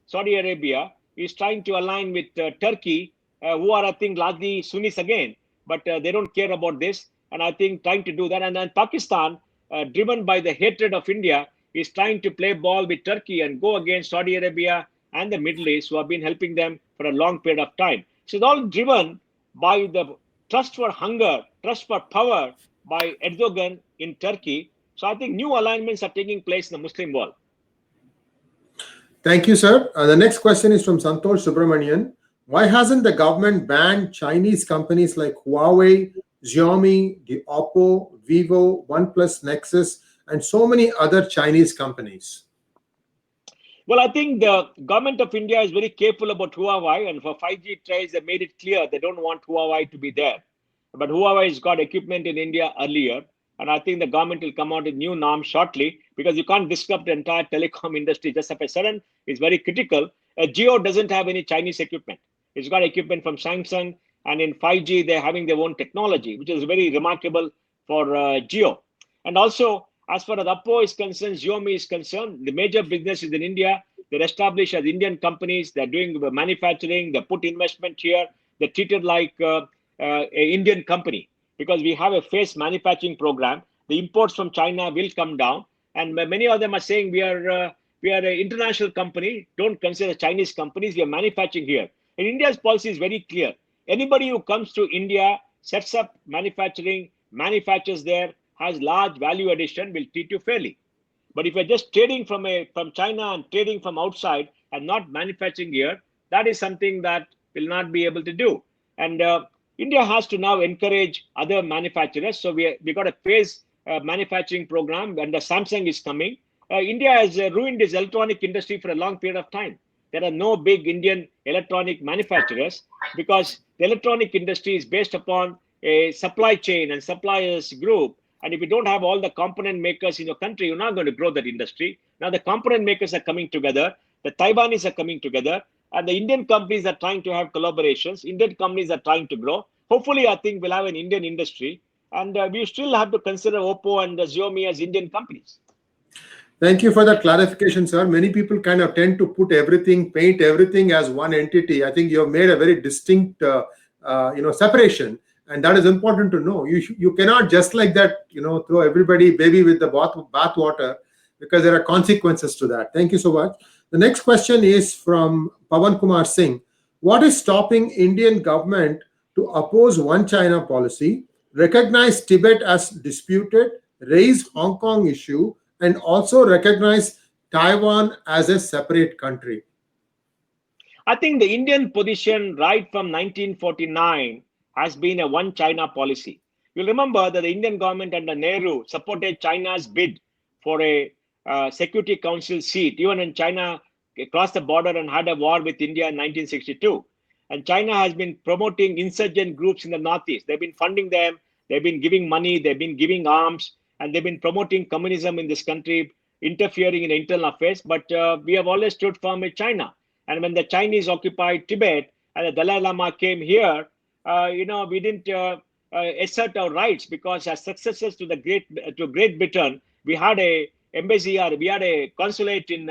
Saudi Arabia, is trying to align with Turkey, who are, I think, largely Sunnis again, but they don't care about this. And I think trying to do that. And then Pakistan, driven by the hatred of India, is trying to play ball with Turkey and go against Saudi Arabia and the Middle East, who have been helping them for a long period of time. So it's all driven by the trust for hunger, trust for power by Erdogan in Turkey. So I think new alignments are taking place in the Muslim world. Thank you, sir. The next question is from Santosh Subramanian. Why hasn't the government banned Chinese companies like Huawei, Xiaomi, the Oppo, Vivo, OnePlus, Nexus, and so many other Chinese companies? Well, I think the government of India is very careful about Huawei, and for 5G trials, they made it clear they don't want Huawei to be there. But Huawei has got equipment in India earlier, and I think the government will come out with new norms shortly, because you can't disrupt the entire telecom industry just up a sudden. It's very critical. Jio doesn't have any Chinese equipment. It's got equipment from Samsung, and in 5G, they're having their own technology, which is very remarkable for Jio. And also, as far as Oppo is concerned, Xiaomi is concerned, the major business is in India. They're established as Indian companies. They're doing the manufacturing. They put investment here. They're treated like an Indian company, because we have a phased manufacturing program. The imports from China will come down. And many of them are saying we are an international company. Don't consider Chinese companies. We are manufacturing here. And India's policy is very clear. Anybody who comes to India, sets up manufacturing, manufactures there, has large value addition, will treat you fairly. But if you're just trading from China and trading from outside and not manufacturing here, that is something that will not be able to do. And India has to now encourage other manufacturers. So we got a phase manufacturing program, and the Samsung is coming. India has ruined its electronic industry for a long period of time. There are no big Indian electronic manufacturers, because the electronic industry is based upon a supply chain and suppliers group. And if you don't have all the component makers in your country, you're not going to grow that industry. Now the component makers are coming together, the Taiwanese are coming together, and the Indian companies are trying to have collaborations. Indian companies are trying to grow. Hopefully, I think we'll have an Indian industry, and we still have to consider Oppo and Xiaomi as Indian companies. Thank you for that clarification, sir. Many people kind of tend to paint everything as one entity. I think you have made a very distinct, separation, and that is important to know. You cannot just like that, throw everybody baby with the bath water, because there are consequences to that. Thank you so much. The next question is from Pawan Kumar Singh. What is stopping Indian government to oppose one China policy, recognize Tibet as disputed, raise Hong Kong issue, and also recognize Taiwan as a separate country? I think the Indian position right from 1949 has been a one China policy. You'll remember that the Indian government under Nehru supported China's bid for a Security Council seat, even when China crossed the border and had a war with India in 1962. And China has been promoting insurgent groups in the Northeast. They've been funding them, they've been giving money, they've been giving arms, and they've been promoting communism in this country, interfering in internal affairs. But we have always stood firm with China. And when the Chinese occupied Tibet and the Dalai Lama came here, we didn't assert our rights, because as successors to Great Britain, we had a embassy, or we had a consulate in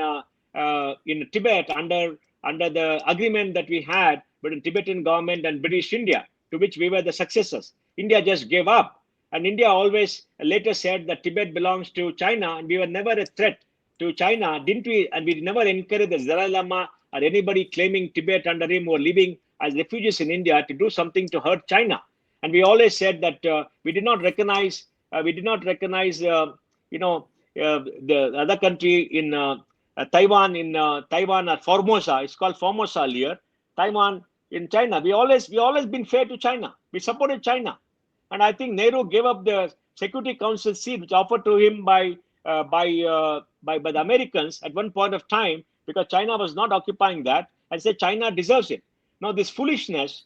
Tibet under the agreement that we had between Tibetan government and British India, to which we were the successors. India just gave up, and India always later said that Tibet belongs to China, and we were never a threat to China, didn't we? And we never encouraged the Dalai Lama or anybody claiming Tibet under him or living as refugees in India to do something to hurt China. And we always said that we did not recognize the other country in Taiwan or Formosa. It's called Formosa earlier. Taiwan in China. We always been fair to China. We supported China, and I think Nehru gave up the Security Council seat which offered to him by the Americans at one point of time, because China was not occupying that, and said China deserves it. Now this foolishness,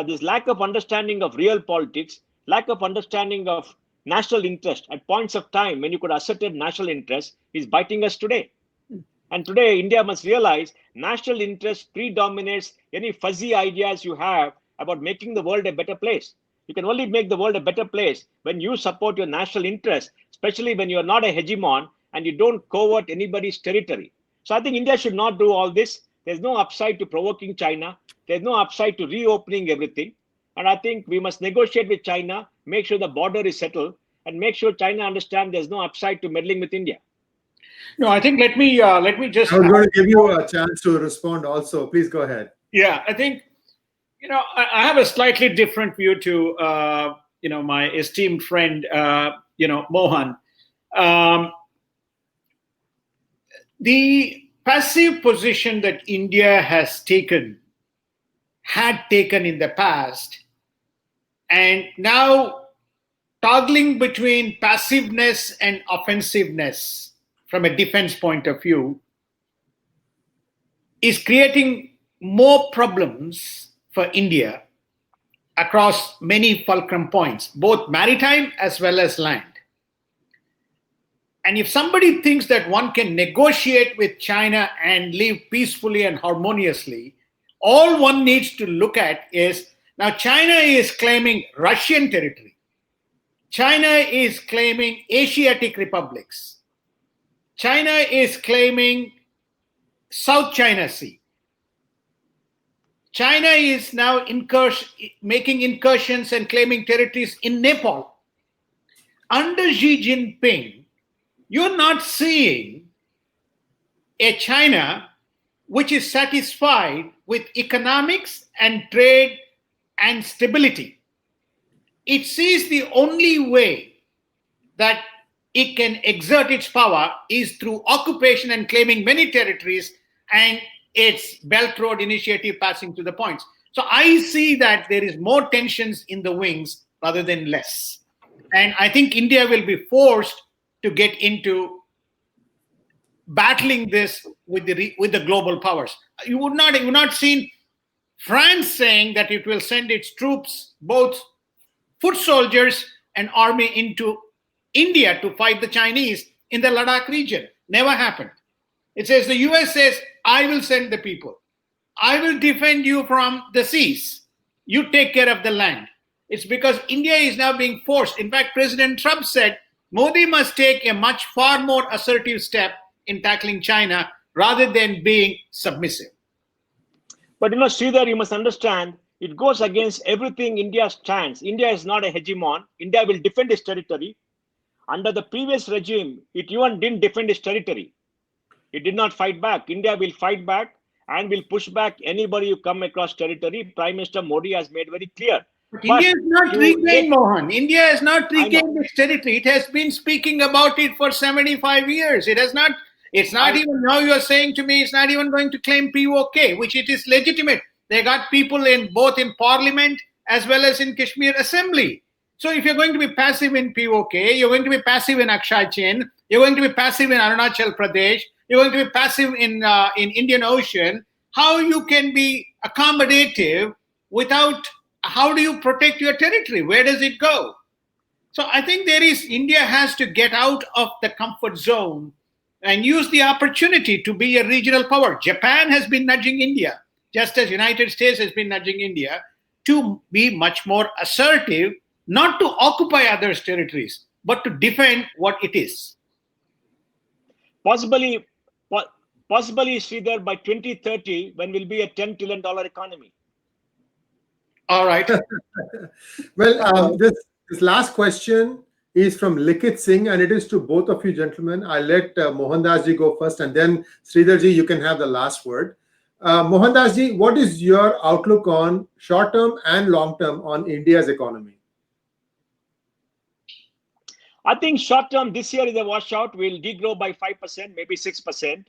this lack of understanding of real politics, lack of understanding of national interest at points of time when you could assert national interest, is biting us today. And today, India must realize national interest predominates any fuzzy ideas you have about making the world a better place. You can only make the world a better place when you support your national interest, especially when you are not a hegemon and you don't covet anybody's territory. So I think India should not do all this. There's no upside to provoking China. There's no upside to reopening everything. And I think we must negotiate with China, make sure the border is settled, and make sure China understands there's no upside to meddling with India. No, I think let me just. I was going to give you a chance to respond also. Please go ahead. Yeah, I think I have a slightly different view to my esteemed friend Mohan. The passive position that India had taken in the past, and now toggling between passiveness and offensiveness from a defense point of view, is creating more problems for India across many fulcrum points, both maritime as well as land. And if somebody thinks that one can negotiate with China and live peacefully and harmoniously, all one needs to look at is, now China is claiming Russian territory. China is claiming Asiatic republics. China is claiming South China Sea. China is now making incursions and claiming territories in Nepal. Under Xi Jinping, you're not seeing a China which is satisfied with economics and trade and stability. It sees the only way that it can exert its power is through occupation and claiming many territories, and its Belt Road Initiative passing to the points. So I see that there is more tensions in the wings rather than less. And I think India will be forced to get into battling this with the global powers. You would not seen France saying that it will send its troops, both foot soldiers and army, into India to fight the Chinese in the Ladakh region. Never happened. It says the US says, I will send the people. I will defend you from the seas. You take care of the land. It's because India is now being forced. In fact, President Trump said Modi must take a far more assertive step in tackling China rather than being submissive. But Sridhar, you must understand, it goes against everything India stands. India is not a hegemon. India will defend its territory. Under the previous regime, it even didn't defend its territory. It did not fight back. India will fight back and will push back anybody who come across territory. Prime Minister Modi has made very clear. But India has not regained, Mohan. India has not regained its territory. It has been speaking about it for 75 years. It has not. It's not even now. You are saying to me, it's not even going to claim POK, which it is legitimate. They got people both in Parliament as well as in Kashmir Assembly. So if you're going to be passive in POK, you're going to be passive in Akshay Chin, you're going to be passive in Arunachal Pradesh, you're going to be passive in Indian Ocean, how you can be accommodative without, how do you protect your territory? Where does it go? So I think India has to get out of the comfort zone and use the opportunity to be a regional power. Japan has been nudging India, just as United States has been nudging India to be much more assertive, not to occupy others' territories, but to defend what it is. Possibly, Sridhar, by 2030, when we'll be a $10 trillion economy. All right. Well, this last question is from Likit Singh, and it is to both of you gentlemen. I'll let Mohandas ji go first, and then Sridhar ji, you can have the last word. Mohandas ji, what is your outlook on short term and long term on India's economy? I think short term, this year is a washout. We'll degrow by 5%, maybe 6%.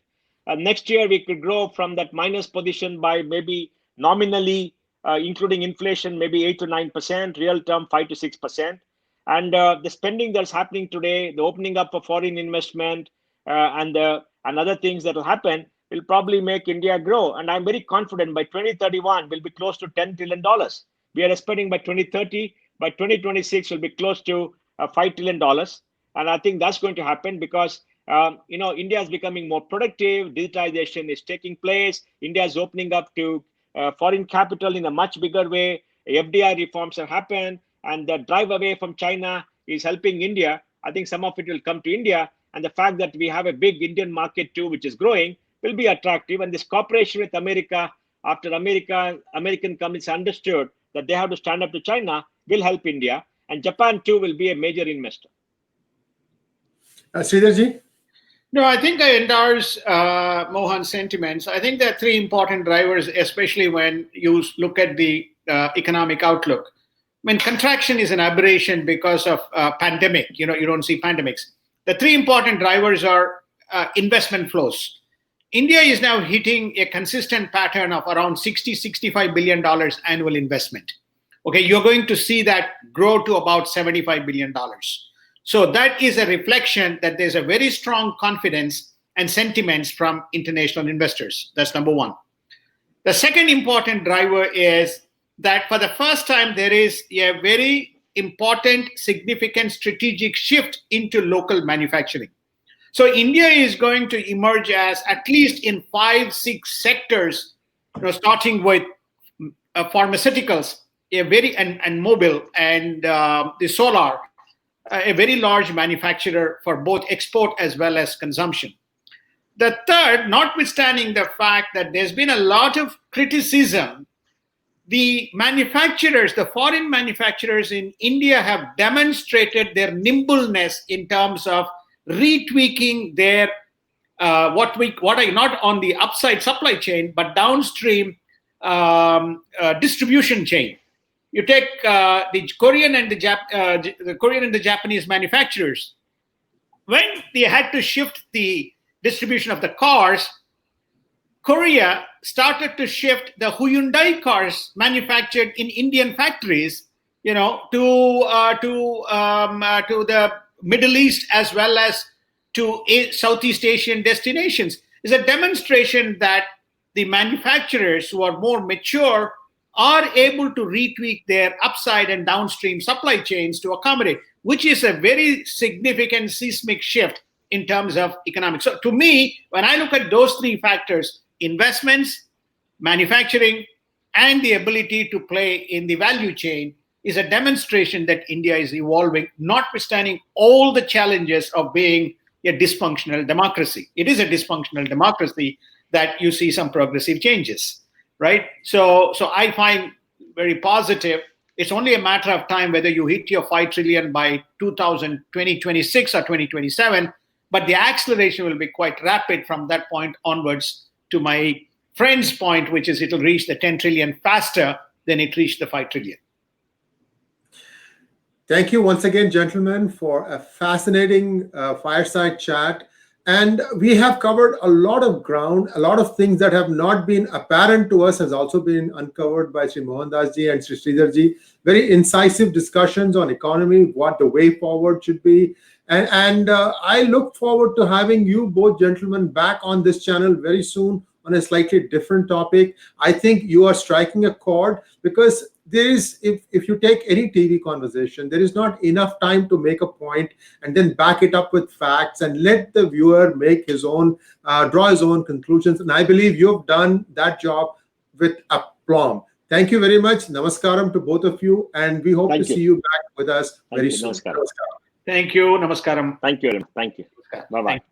Next year, we could grow from that minus position by maybe nominally, including inflation, maybe 8 to 9%, real term 5 to 6%. And the spending that's happening today, the opening up of foreign investment, and other things that will happen will probably make India grow. And I'm very confident by 2031, we'll be close to $10 trillion. We are expecting by 2030, by 2026, we'll be close to $5 trillion. And I think that's going to happen because, India is becoming more productive. Digitization is taking place. India is opening up to foreign capital in a much bigger way. FDI reforms have happened, and the drive away from China is helping India. I think some of it will come to India. And the fact that we have a big Indian market too, which is growing, will be attractive. And this cooperation with America, after American companies understood that they have to stand up to China, will help India. And Japan too will be a major investor. Sridhar ji? No, I think I endorse Mohan's sentiments. I think there are three important drivers, especially when you look at the economic outlook. When contraction is an aberration because of pandemic, you don't see pandemics. The three important drivers are investment flows. India is now hitting a consistent pattern of around $60-65 billion annual investment. Okay, you're going to see that grow to about $75 billion. So that is a reflection that there's a very strong confidence and sentiments from international investors. That's number one. The second important driver is that for the first time, there is a very important, significant strategic shift into local manufacturing. So India is going to emerge as, at least in 5-6 sectors, starting with pharmaceuticals, and mobile and the solar, a very large manufacturer for both export as well as consumption. The third, notwithstanding the fact that there's been a lot of criticism, the manufacturers, the foreign manufacturers in India have demonstrated their nimbleness in terms of retweaking their what are not on the upside supply chain, but downstream distribution chain. You take the Korean and the Japanese manufacturers. When they had to shift the distribution of the cars, Korea started to shift the Hyundai cars manufactured in Indian factories, to the Middle East as well as to Southeast Asian destinations. It's a demonstration that the manufacturers who are more mature are able to retweak their upside and downstream supply chains to accommodate, which is a very significant seismic shift in terms of economics. So to me, when I look at those three factors, investments, manufacturing, and the ability to play in the value chain, is a demonstration that India is evolving, notwithstanding all the challenges of being a dysfunctional democracy. It is a dysfunctional democracy that you see some progressive changes. Right? So I find very positive. It's only a matter of time whether you hit your 5 trillion by 2026 or 2027, but the acceleration will be quite rapid from that point onwards, to my friend's point, which is it'll reach the 10 trillion faster than it reached the 5 trillion. Thank you once again, gentlemen, for a fascinating fireside chat. And we have covered a lot of ground. A lot of things that have not been apparent to us has also been uncovered by Sri Mohandas ji and Sri Sridhar ji. Very incisive discussions on economy, what the way forward should be. And I look forward to having you both gentlemen back on this channel very soon on a slightly different topic. I think you are striking a chord, because there is, if you take any TV conversation, there is not enough time to make a point and then back it up with facts and let the viewer make his own, draw his own conclusions. And I believe you've done that job with aplomb. Thank you very much. Namaskaram to both of you, and we hope to Thank you. see you back with us Thank very you. soon. Namaskaram. Namaskaram. Thank you. Namaskaram. Thank you very much. Thank you. Bye bye. Thank you.